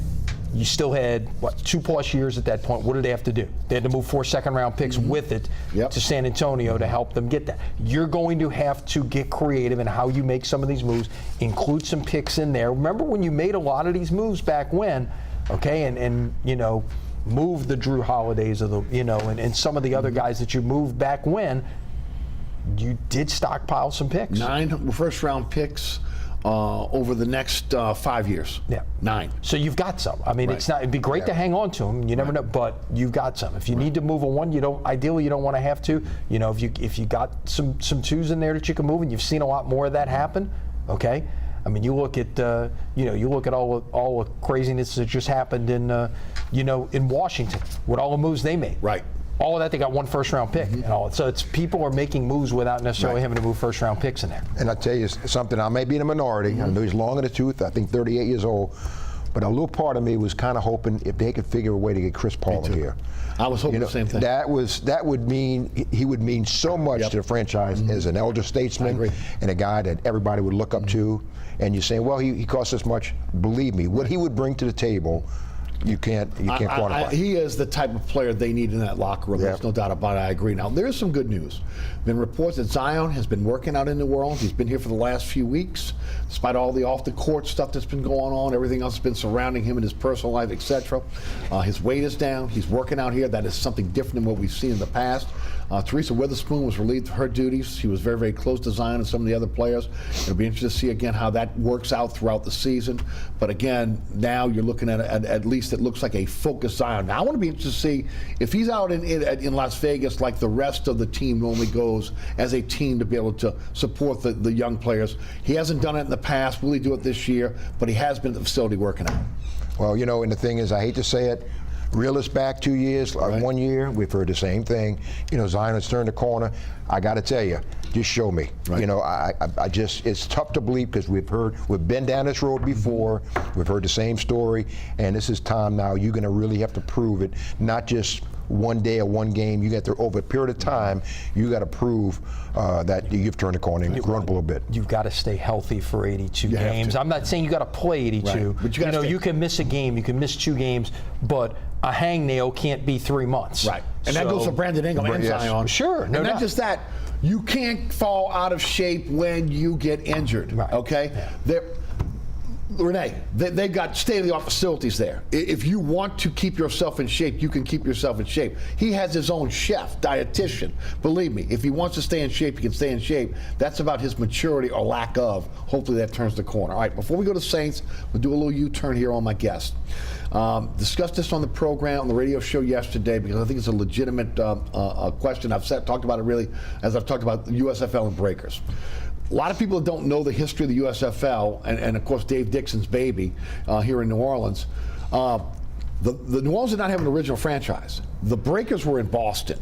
You still had 2+ years at that point. What did they have to do? They had to move 4 second-round picks with it to San Antonio to help them get that. You're going to have to get creative in how you make some of these moves, include some picks in there. Remember when you made a lot of these moves back when, and move the Drew Holidays of the, and some of the other guys that you moved back when, you did stockpile some picks. 9 first-round picks. Over the next 5 years. 9. So you've got some. It'd be great to hang on to them. You never know, but you've got some. If you need to move a one, ideally you don't want to have to. If you got some twos in there that you can move, and you've seen a lot more of that happen. Okay. You look at all the craziness that just happened in Washington with all the moves they made. Right. All of that, they got 1 first-round pick and all. So it's people are making moves without necessarily having to move first-round picks in there. And I'll tell you something, I may be in a minority. I know he's long in the tooth, I think 38 years old. But a little part of me was kind of hoping if they could figure a way to get Chris Paul in here. I was hoping the same thing. That would mean he would mean so much to the franchise as an elder statesman and a guy that everybody would look up to. And you're saying, well, he costs this much. Believe me, what he would bring to the table, you can't quantify. He is the type of player they need in that locker room. There's no doubt about it. I agree. Now, there's some good news. Been reports that Zion has been working out in New Orleans. He's been here for the last few weeks, despite all the off-the-court stuff that's been going on, everything else that's been surrounding him in his personal life, etc. His weight is down. He's working out here. That is something different than what we've seen in the past. Teresa Witherspoon was relieved of her duties. She was very, very close to Zion and some of the other players. It'll be interesting to see again how that works out throughout the season. But again, now you're looking at least it looks like a focused Zion. Now I want to be interested to see if he's out in Las Vegas like the rest of the team normally goes as a team to be able to support the young players. He hasn't done it in the past. Will he do it this year? But he has been at the facility working out. Well, you know, and the thing is, I hate to say it, reel us back 2 years, 1 year, we've heard the same thing. You know, Zion has turned the corner. I got to tell you, just show me. You know, I just, it's tough to believe because we've been down this road before. We've heard the same story, and this is time now. You're going to really have to prove it, not just one day or one game. You got to, over a period of time, you got to prove that you've turned the corner and grown up a little bit. You've got to stay healthy for 82 games. I'm not saying you got to play 82. But you know, you can miss a game, you can miss 2 games, but a hangnail can't be 3 months. Right. And that goes for Brandon Ingram and Zion. Sure. And not just that, you can't fall out of shape when you get injured. Right. Okay? Rene, they've got state-of-the-art facilities there. If you want to keep yourself in shape, you can keep yourself in shape. He has his own chef, dietitian. Believe me, if he wants to stay in shape, he can stay in shape. That's about his maturity or lack of. Hopefully that turns the corner. All right, before we go to Saints, we'll do a little U-turn here on my guest. Discussed this on the program, on the radio show yesterday, because I think it's a legitimate question. I've talked about it really as I've talked about the USFL and Breakers. A lot of people don't know the history of the USFL, and of course Dave Dixon's baby here in New Orleans. The New Orleans did not have an original franchise. The Breakers were in Boston.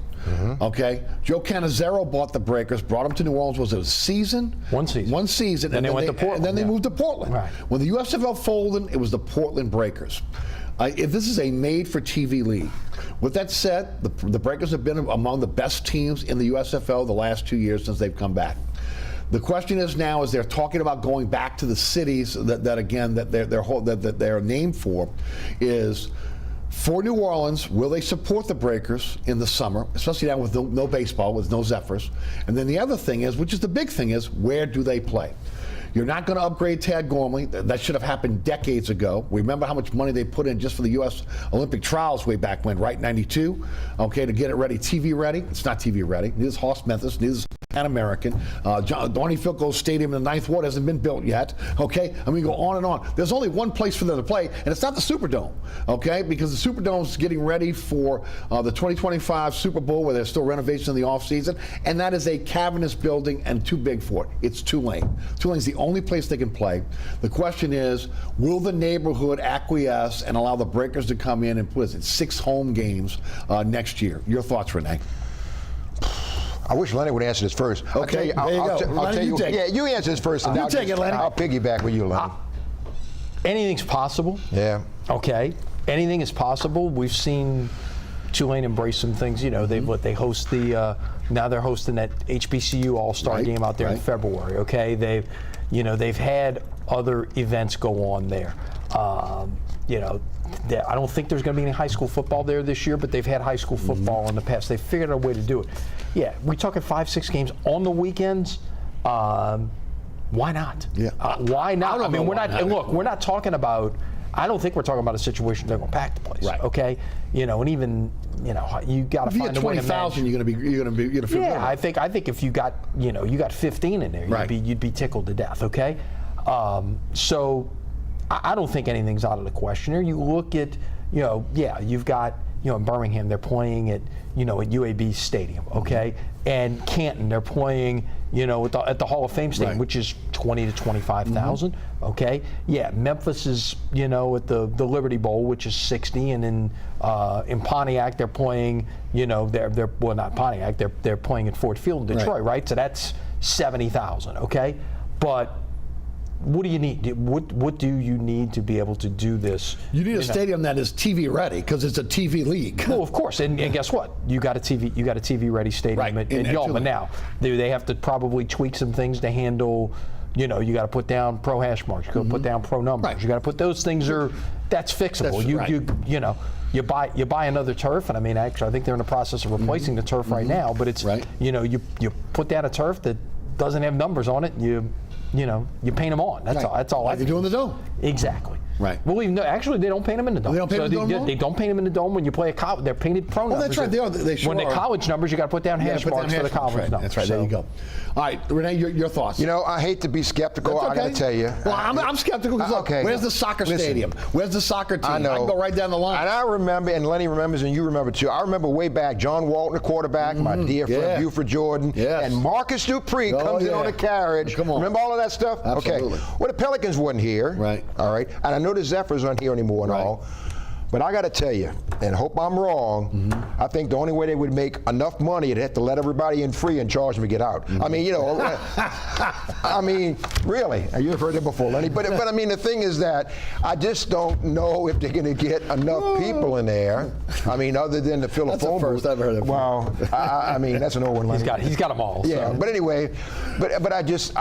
Okay, Joe Cannizzaro bought the Breakers, brought them to New Orleans. Was it a season? 1 season. 1 season. Then they went to Portland. And then they moved to Portland. Right. When the USFL folded, it was the Portland Breakers. This is a made-for-TV league. With that said, the Breakers have been among the best teams in the USFL the last 2 years since they've come back. The question is now, as they're talking about going back to the cities that they're named for, is for New Orleans, will they support the Breakers in the summer, especially now with no baseball, with no Zephyrs? And then the other thing is, which is the big thing, is where do they play? You're not going to upgrade Tad Gormley. That should have happened decades ago. Remember how much money they put in just for the U.S. Olympic trials way back when, right? 92, okay, to get it ready, TV ready. It's not TV ready. Neither is Hoss Memphis, neither is Pan American. Donnie Filco Stadium in the Ninth Ward hasn't been built yet, okay? I mean, go on and on. There's only one place for them to play, and it's not the Superdome, okay? Because the Superdome's getting ready for the 2025 Super Bowl, where there's still renovations in the offseason, and that is a cavernous building and too big for it. It's Tulane. Tulane's the only place they can play. The question is, will the neighborhood acquiesce and allow the Breakers to come in and put 6 home games next year? Your thoughts, Rene? I wish Lenny would answer this first. Okay, I'll tell you. Yeah, you answer this first, and you take it, Lenny. I'll piggyback with you, Lenny. Anything's possible. Yeah. Okay. Anything is possible. We've seen Tulane embrace some things. You know, they host the now they're hosting that HBCU All-Star game out there in February. Okay, they've had other events go on there. You know, I don't think there's going to be any high school football there this year, but they've had high school football in the past. They've figured out a way to do it. Yeah, we're talking 5-6 games on the weekends. Why not? Yeah. Why not? I mean, we're not talking about. I don't think we're talking about a situation they're going to pack the place. Right. Okay. You know, and even you got to find a way to manage. 20,000, you're going to feel good. I think if you got 15 in there, you'd be tickled to death. Okay. So I don't think anything's out of the question here. You look at you've got in Birmingham they're playing at at UAB Stadium. Okay. And Canton they're playing at the Hall of Fame Stadium, which is 20 to 25,000. Okay, yeah. Memphis is at the Liberty Bowl, which is 60, and in Pontiac they're playing they're not Pontiac, they're playing at Ford Field in Detroit, right? So that's 70,000. Okay, but what do you need? What do you need to be able to do this? You need a stadium that is TV ready because it's a TV league. Well, of course, and guess what? You got a TV ready stadium at Yulman now. They have to probably tweak some things to handle. You got to put down pro hash marks. You got to put down pro numbers. Right. You got to put those things that's fixable. You buy another turf, and I mean, actually, I think they're in the process of replacing the turf right now. But it's you put down a turf that doesn't have numbers on it. You paint them on. That's all. That's all. Like they do in the Dome. Exactly. Right. Well, actually, they don't paint them in the Dome. They don't paint them in the Dome. They don't paint them in the Dome when you play a college. They're painted pro numbers. Oh, that's right. They are. They sure when are. the college numbers, you got to put down hash marks for the college numbers. That's right. There you go. All right, Rene, your thoughts. I hate to be skeptical. I got to tell you. Well, I'm skeptical because look, where's the soccer stadium? Where's the soccer team? I know. I can go right down the line. And I remember, and Lenny remembers, and you remember too. I remember way back, John Walton, the quarterback, my dear friend Buford Jordan, and Marcus Dupree comes in on a carriage. Come on. Remember all of that stuff? Absolutely. Okay. Well, the Pelicans wasn't here. Right. All right. And I know the Zephyrs aren't here anymore and all. But I got to tell you, and hope I'm wrong, I think the only way they would make enough money, they'd have to let everybody in free and charge them to get out. I mean, I mean, really, you've heard it before, Lenny. But I mean, the thing is that I just don't know if they're going to get enough people in there. I mean, other than the fill a phone booth. I've heard of. Well, I mean, that's an old one, Lenny. He's got them all. Yeah, so. but anyway, but I just,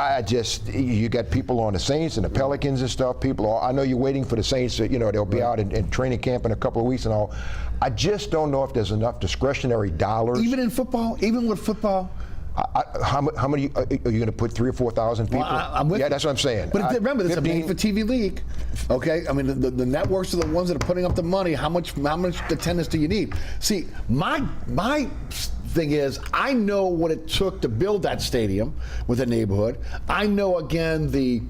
you got people on the Saints and the Pelicans and stuff. I know you're waiting for the Saints. They'll be out in training camp in a couple of weeks and all. I just don't know if there's enough discretionary dollars. Even in football, even with football. How many are you going to put 3,000 or 4,000 people? Well, I'm with you. That's what I'm saying. But remember, it's a made-for-TV league. Okay, I mean the networks are the ones that are putting up the money. How much attendance do you need? See, my thing is, I know what it took to build that stadium with the neighborhood. I know again the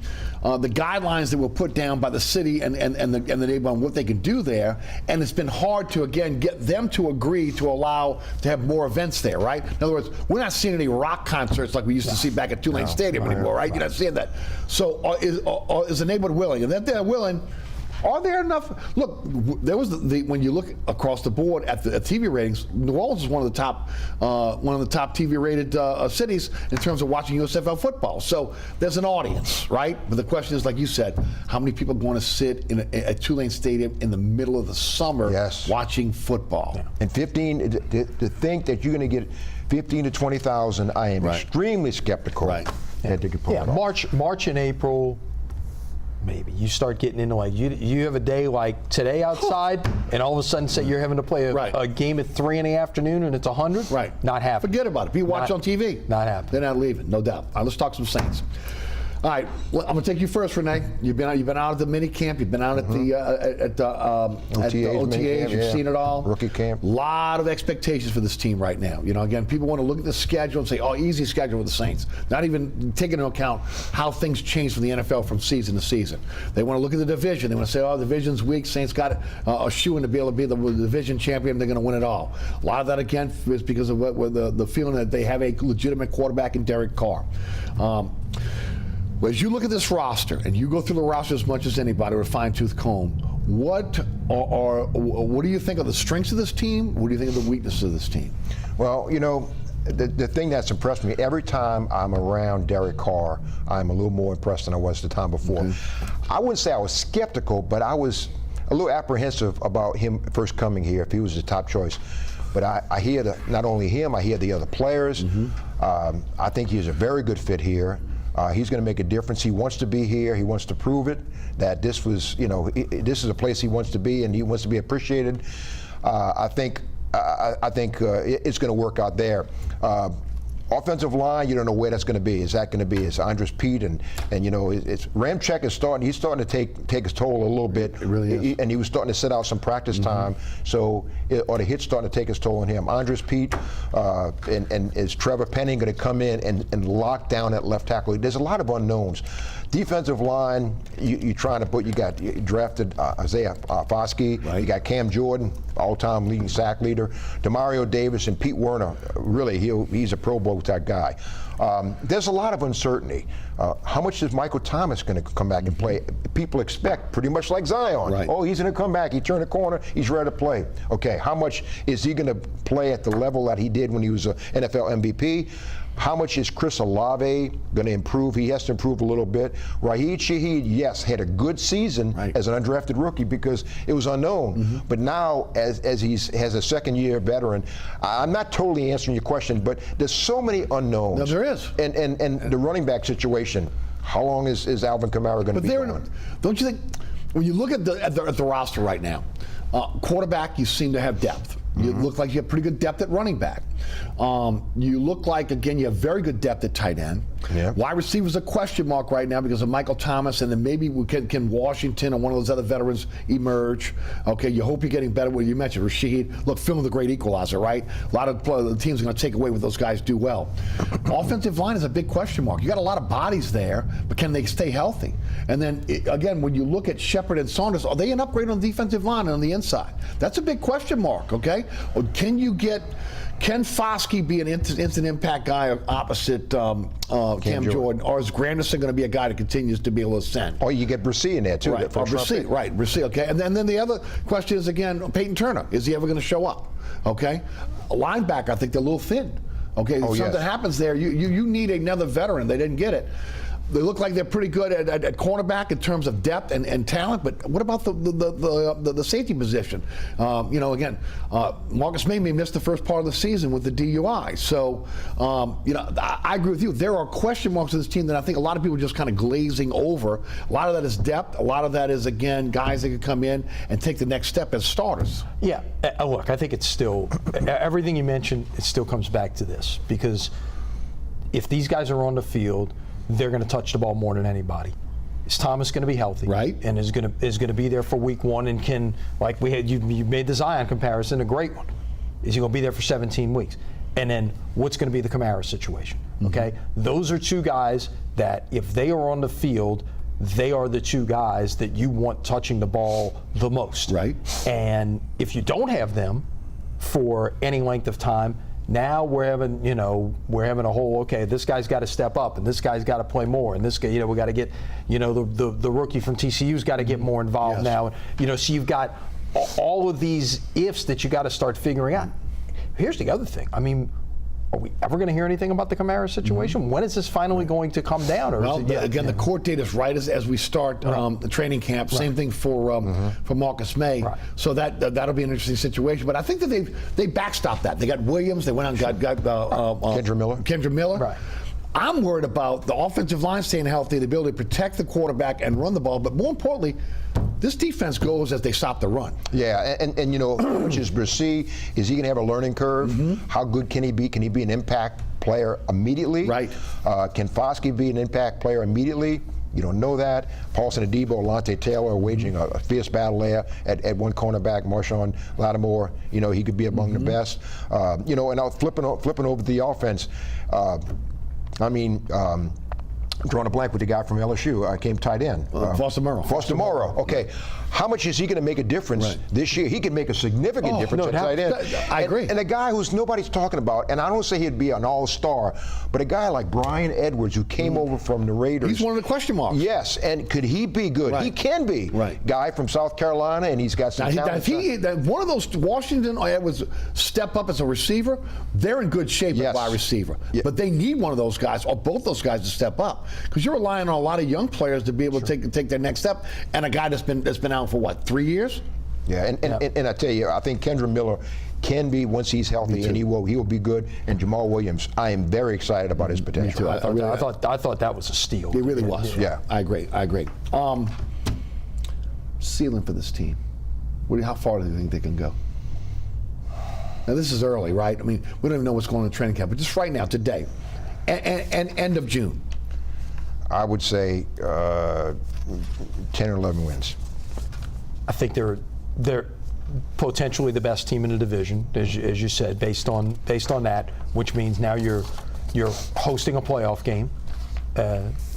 guidelines that were put down by the city and the neighborhood on what they can do there, and it's been hard to again get them to agree to allow to have more events there, right? In other words, we're not seeing any rock concerts like we used to see back at Tulane Stadium anymore, right? You're not seeing that. So is the neighborhood willing? And if they're willing, are there enough? Look, there was when you look across the board at the TV ratings, New Orleans is one of the top TV rated cities in terms of watching USFL football. So there's an audience, right? But the question is, like you said, how many people are going to sit at Tulane Stadium in the middle of the summer watching football? Yeah. And 15 to think that you're going to get 15 to 20,000, I am extremely skeptical. Right. That they could pull it off. March and April. Maybe you start getting into like you have a day like today outside, and all of a sudden say you're having to play a game at 3 in the afternoon and it's 100. Right. Not happening. Forget about it. People watch on TV. Not happening. They're not leaving, no doubt. All right, let's talk some Saints. All right, well, I'm gonna take you first, Rene. You've been out at the mini camp. You've been out at the OTAs. You've seen it all. Rookie camp. A lot of expectations for this team right now. Again, people want to look at the schedule and say, "Oh, easy schedule with the Saints." Not even taking into account how things change from the NFL from season to season. They want to look at the division. They want to say, "Oh, the division's weak. Saints got a shoe in to be able to be the division champion. They're going to win it all." A lot of that again is because of the feeling that they have a legitimate quarterback in Derek Carr. As you look at this roster, and you go through the roster as much as anybody with a fine-tooth comb, what do you think of the strengths of this team? What do you think of the weaknesses of this team? Well, the thing that's impressed me, every time I'm around Derek Carr, I'm a little more impressed than I was the time before. Mm-hmm. I wouldn't say I was skeptical, but I was a little apprehensive about him first coming here, if he was the top choice. But I hear not only him, I hear the other players. Mm-hmm. I think he's a very good fit here. He's going to make a difference. He wants to be here. He wants to prove it that this was, this is a place he wants to be, and he wants to be appreciated. I think it's going to work out there. Offensive line, you don't know where that's going to be. Is that going to be? Is Andres Pete and it's Ramczyk is starting. He's starting to take his toll a little bit. It really is. And he was starting to sit out some practice time. So, the hit's starting to take his toll on him. Andres Pete and is Trevor Penning going to come in and lock down that left tackle? There's a lot of unknowns. Defensive line, you drafted Isaiah Foskey. Right. You got Cam Jordan, all-time leading sack leader. Demario Davis and Pete Werner. Really, he's a Pro Bowl type guy. There's a lot of uncertainty. How much is Michael Thomas going to come back and play? People expect pretty much like Zion. Right. Oh, he's going to come back. He turned the corner. He's ready to play. Okay, how much is he going to play at the level that he did when he was an NFL MVP? How much is Chris Olave going to improve? He has to improve a little bit. Raheed Shaheed, yes, had a good season as an undrafted rookie because it was unknown. But now, as he has a second-year veteran, I'm not totally answering your question, but there's so many unknowns. No, there is. And the running back situation, how long is Alvin Kamara going to be gone? Don't you think, when you look at the roster right now, quarterback, you seem to have depth. You look like you have pretty good depth at running back. You look like, again, you have very good depth at tight end. Yeah. Wide receiver's a question mark right now because of Michael Thomas, and then maybe can Washington or one of those other veterans emerge. Okay, you hope you're getting better. Well, you mentioned Rasheed. Look, film of the great equalizer, right? A lot of the teams are going to take away what those guys do well. Offensive line is a big question mark. You got a lot of bodies there, but can they stay healthy? And then, again, when you look at Shepard and Saunders, are they an upgrade on the defensive line and on the inside? That's a big question mark, okay? Or can Foskey be an instant impact guy opposite Cam Jordan, or is Granderson going to be a guy that continues to be able to ascend? Or you get Brissy in there too. Right, Brissy, okay. And then the other question is, again, Peyton Turner. Is he ever going to show up? Okay. A linebacker, I think they're a little thin. Okay, if something happens there, you need another veteran. They didn't get it. They look like they're pretty good at cornerback in terms of depth and talent, but what about the safety position? Again, Marcus Mamie missed the first part of the season with the DUI. So, I agree with you. There are question marks in this team that I think a lot of people are just kind of glazing over. A lot of that is depth. A lot of that is, again, guys that can come in and take the next step as starters. Yeah, look, I think it's still, everything you mentioned, it still comes back to this. Because if these guys are on the field, they're going to touch the ball more than anybody. Is Thomas going to be healthy? Right. And is going to be there for week one and can, like we had, you made the Zion comparison, a great one. Is he going to be there for 17 weeks? And then what's going to be the Kamara situation? Okay? Those are two guys that if they are on the field, they are the two guys that you want touching the ball the most. Right. And if you don't have them for any length of time, now we're having a whole, okay, this guy's got to step up and this guy's got to play more and this guy, we got to get, the rookie from TCU's got to get more involved now. So you've got all of these ifs that you got to start figuring out. Here's the other thing. I mean, are we ever going to hear anything about the Kamara situation? When is this finally going to come down? Or the court date is right as we start the training camp. Same thing for Marcus May. Right. So that'll be an interesting situation. But I think that they backstopped that. They got Williams. They went out and got Kendra Miller. Right. I'm worried about the offensive line staying healthy, the ability to protect the quarterback and run the ball. But more importantly, this defense goes as they stop the run. Yeah, and which is Brissy, is he going to have a learning curve? How good can he be? Can he be an impact player immediately? Right. Can Foskey be an impact player immediately? You don't know that. Paulson Adebo, Alontae Taylor are waging a fierce battle there at one cornerback. Marshawn Lattimore, he could be among the best. And now flipping over the offense. I'm drawing a blank with the guy from LSU. Came tight end. Foster Morrow. Okay. How much is he going to make a difference this year? He can make a significant difference at tight end. I agree. And a guy who's nobody's talking about, and I don't say he'd be an all-star, but a guy like Brian Edwards who came over from the Raiders. He's one of the question marks. Yes, and could he be good? Right. He can be. Right. Guy from South Carolina, and he's got some talent. If one of those Washington or Edwards step up as a receiver, they're in good shape at wide receiver. Yeah. But they need one of those guys, or both those guys, to step up. Because you're relying on a lot of young players to be able to take their next step, and a guy that's been out for what, 3 years? Yeah, and I tell you, I think Kendra Miller can be, once he's healthy, and he will be good. And Jamal Williams, I am very excited about his potential. Me too. I thought that was a steal. It really was. Yeah, I agree. Ceiling for this team. How far do you think they can go? Now this is early, right? I mean, we don't even know what's going on in training camp, but just right now, today, and end of June. I would say 10 or 11 wins. I think they're potentially the best team in the division, as you said, based on that, which means now you're hosting a playoff game,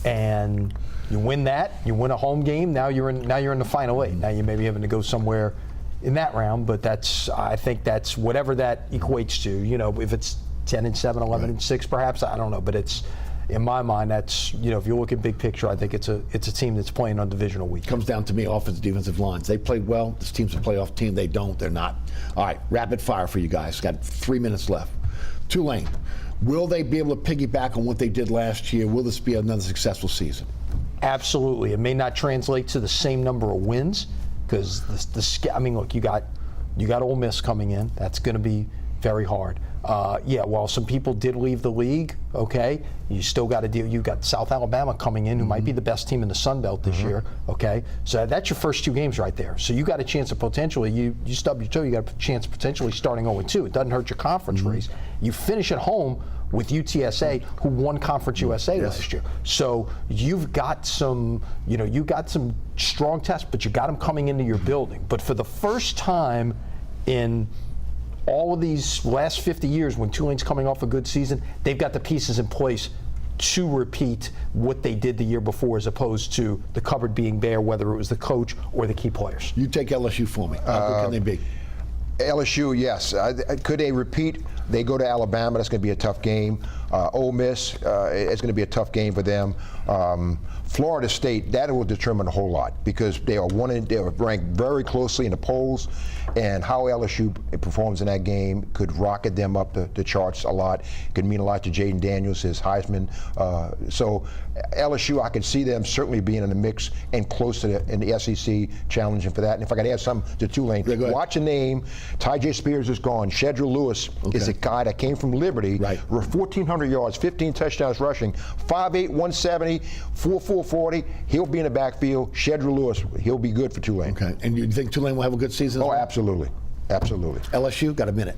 and you win that, you win a home game. Now you're in the final eight. Now you may be having to go somewhere in that round, but I think that's whatever that equates to. If it's 10-7, 11-6, perhaps, I don't know, but it's. In my mind, that's, if you look at big picture, I think it's a team that's playing on divisional week. Comes down to me, offensive, defensive lines. They played well. This team's a playoff team. They don't. They're not. All right, rapid fire for you guys. Got 3 minutes left. Tulane. Will they be able to piggyback on what they did last year? Will this be another successful season? Absolutely. It may not translate to the same number of wins because I mean, look, you got Ole Miss coming in. That's going to be very hard. Yeah, while some people did leave the league, okay, you still got to deal. You got South Alabama coming in, who might be the best team in the Sun Belt this year, okay? So that's your first 2 games right there. So you got a chance of potentially, you stub your toe, you got a chance of potentially starting 0-2. It doesn't hurt your conference race. You finish at home with UTSA, who won Conference USA last year. So you've got some, you got some strong tests, but you got them coming into your building. But for the first time in all of these last 50 years, when Tulane's coming off a good season, they've got the pieces in place to repeat what they did the year before, as opposed to the cupboard being bare, whether it was the coach or the key players. You take LSU for me. How good can they be? LSU, yes. Could they repeat? They go to Alabama. That's going to be a tough game. Ole Miss, it's going to be a tough game for them. Florida State, that will determine a whole lot because they are ranked very closely in the polls, and how LSU performs in that game could rocket them up the charts a lot. It could mean a lot to Jaden Daniels, his Heisman. So LSU, I could see them certainly being in the mix and close to in the SEC, challenging for that. And if I could add something to Tulane, watch a name. Ty J. Spears is gone. Shedra Lewis is a guy that came from Liberty, 1,400 yards, 15 touchdowns rushing, 5'8", 170, 4'4", 40. He'll be in the backfield. Shedra Lewis, he'll be good for Tulane. Okay. And you think Tulane will have a good season? Oh, absolutely. Absolutely. LSU, got a minute.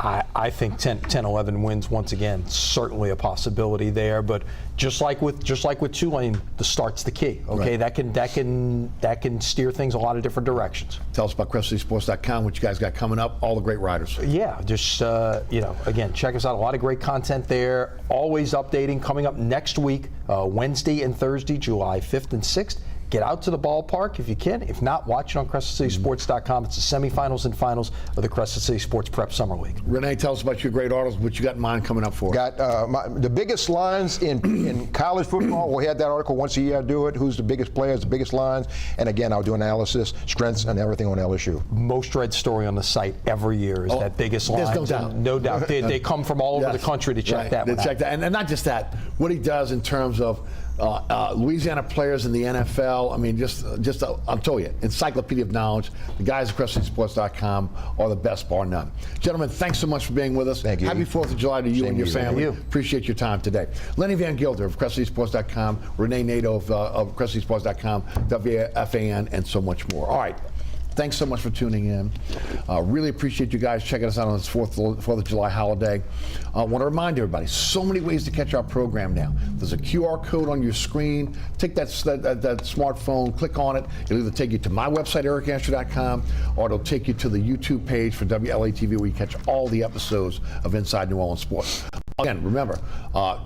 I think 10-11 wins once again, certainly a possibility there. But just like with Tulane, the start's the key. Okay, that can steer things a lot of different directions. Tell us about CrescentCitySports.com, what you guys got coming up, all the great riders. Yeah, just again, check us out. A lot of great content there. Always updating. Coming up next week, Wednesday and Thursday, July 5th and 6th. Get out to the ballpark if you can. If not, watch it on CrescentCitySports.com. It's the semifinals and finals of the Crescent City Sports Prep Summer League. Rene, tell us about your great articles, what you got in mind coming up for. Got the biggest lines in college football. We had that article once a year. I do it. Who's the biggest players, the biggest lines, and again, I'll do analysis, strengths, and everything on LSU. Most read story on the site every year is that biggest lines. There's no doubt. No doubt. They come from all over the country to check that one out. Check that, and not just that. What he does in terms of Louisiana players in the NFL. I mean, I'll tell you, encyclopedia of knowledge. The guys at CrescentCitySports.com are the best, bar none. Gentlemen, thanks so much for being with us. Thank you. Happy 4th of July to you and your family. Thank you. Appreciate your time today. Lenny Vangilder of CrescentCitySports.com, Rene Nadeau of CrescentCitySports.com, WFAN, and so much more. All right. Thanks so much for tuning in. Really appreciate you guys checking us out on this 4th of July holiday. I want to remind everybody, so many ways to catch our program now. There's a QR code on your screen. Take that smartphone, click on it. It'll either take you to my website, ericasher.com, or it'll take you to the YouTube page for WLAE-TV, where you catch all the episodes of Inside New Orleans Sports. Again, remember,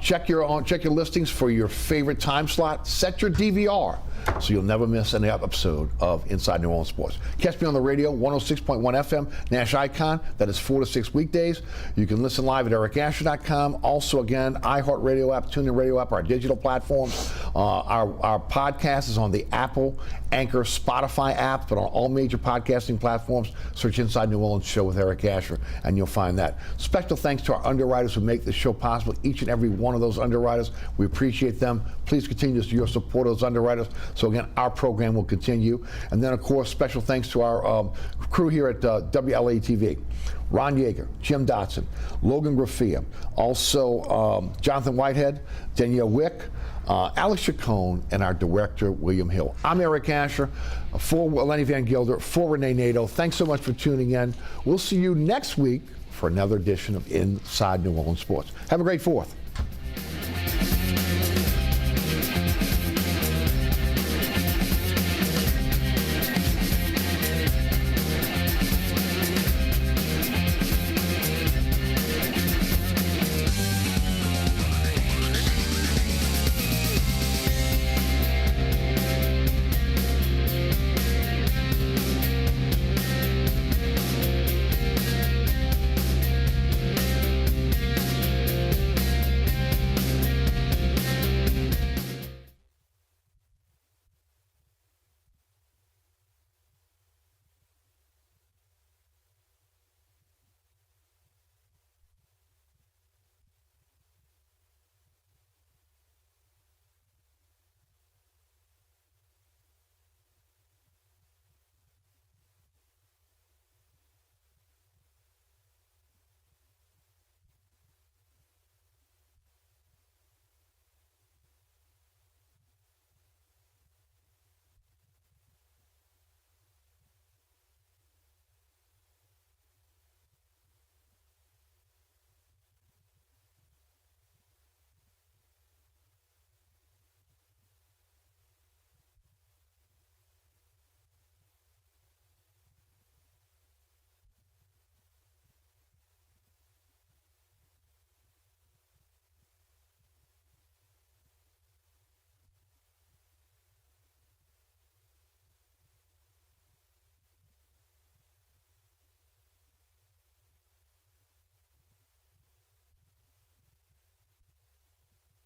check your listings for your favorite time slot. Set your DVR so you'll never miss any episode of Inside New Orleans Sports. Catch me on the radio, 106.1 FM, Nash Icon. That is 4 to 6 weekdays. You can listen live at ericasher.com. Also, again, iHeartRadio app, TuneIn Radio app, our digital platforms. Our podcast is on the Apple, Anchor, Spotify apps, but on all major podcasting platforms. Search Inside New Orleans Show with Eric Asher, and you'll find that. Special thanks to our underwriters who make this show possible, each and every one of those underwriters. We appreciate them. Please continue your support of those underwriters. So again, our program will continue. And then, of course, special thanks to our crew here at WLAE-TV. Ron Yeager, Jim Dotson, Logan Graffia, also Jonathan Whitehead, Danielle Wick, Alex Chacon, and our director, William Hill. I'm Eric Asher, for Lenny Vangilder, for Rene Nadeau. Thanks so much for tuning in. We'll see you next week for another edition of Inside New Orleans Sports. Have a great 4th.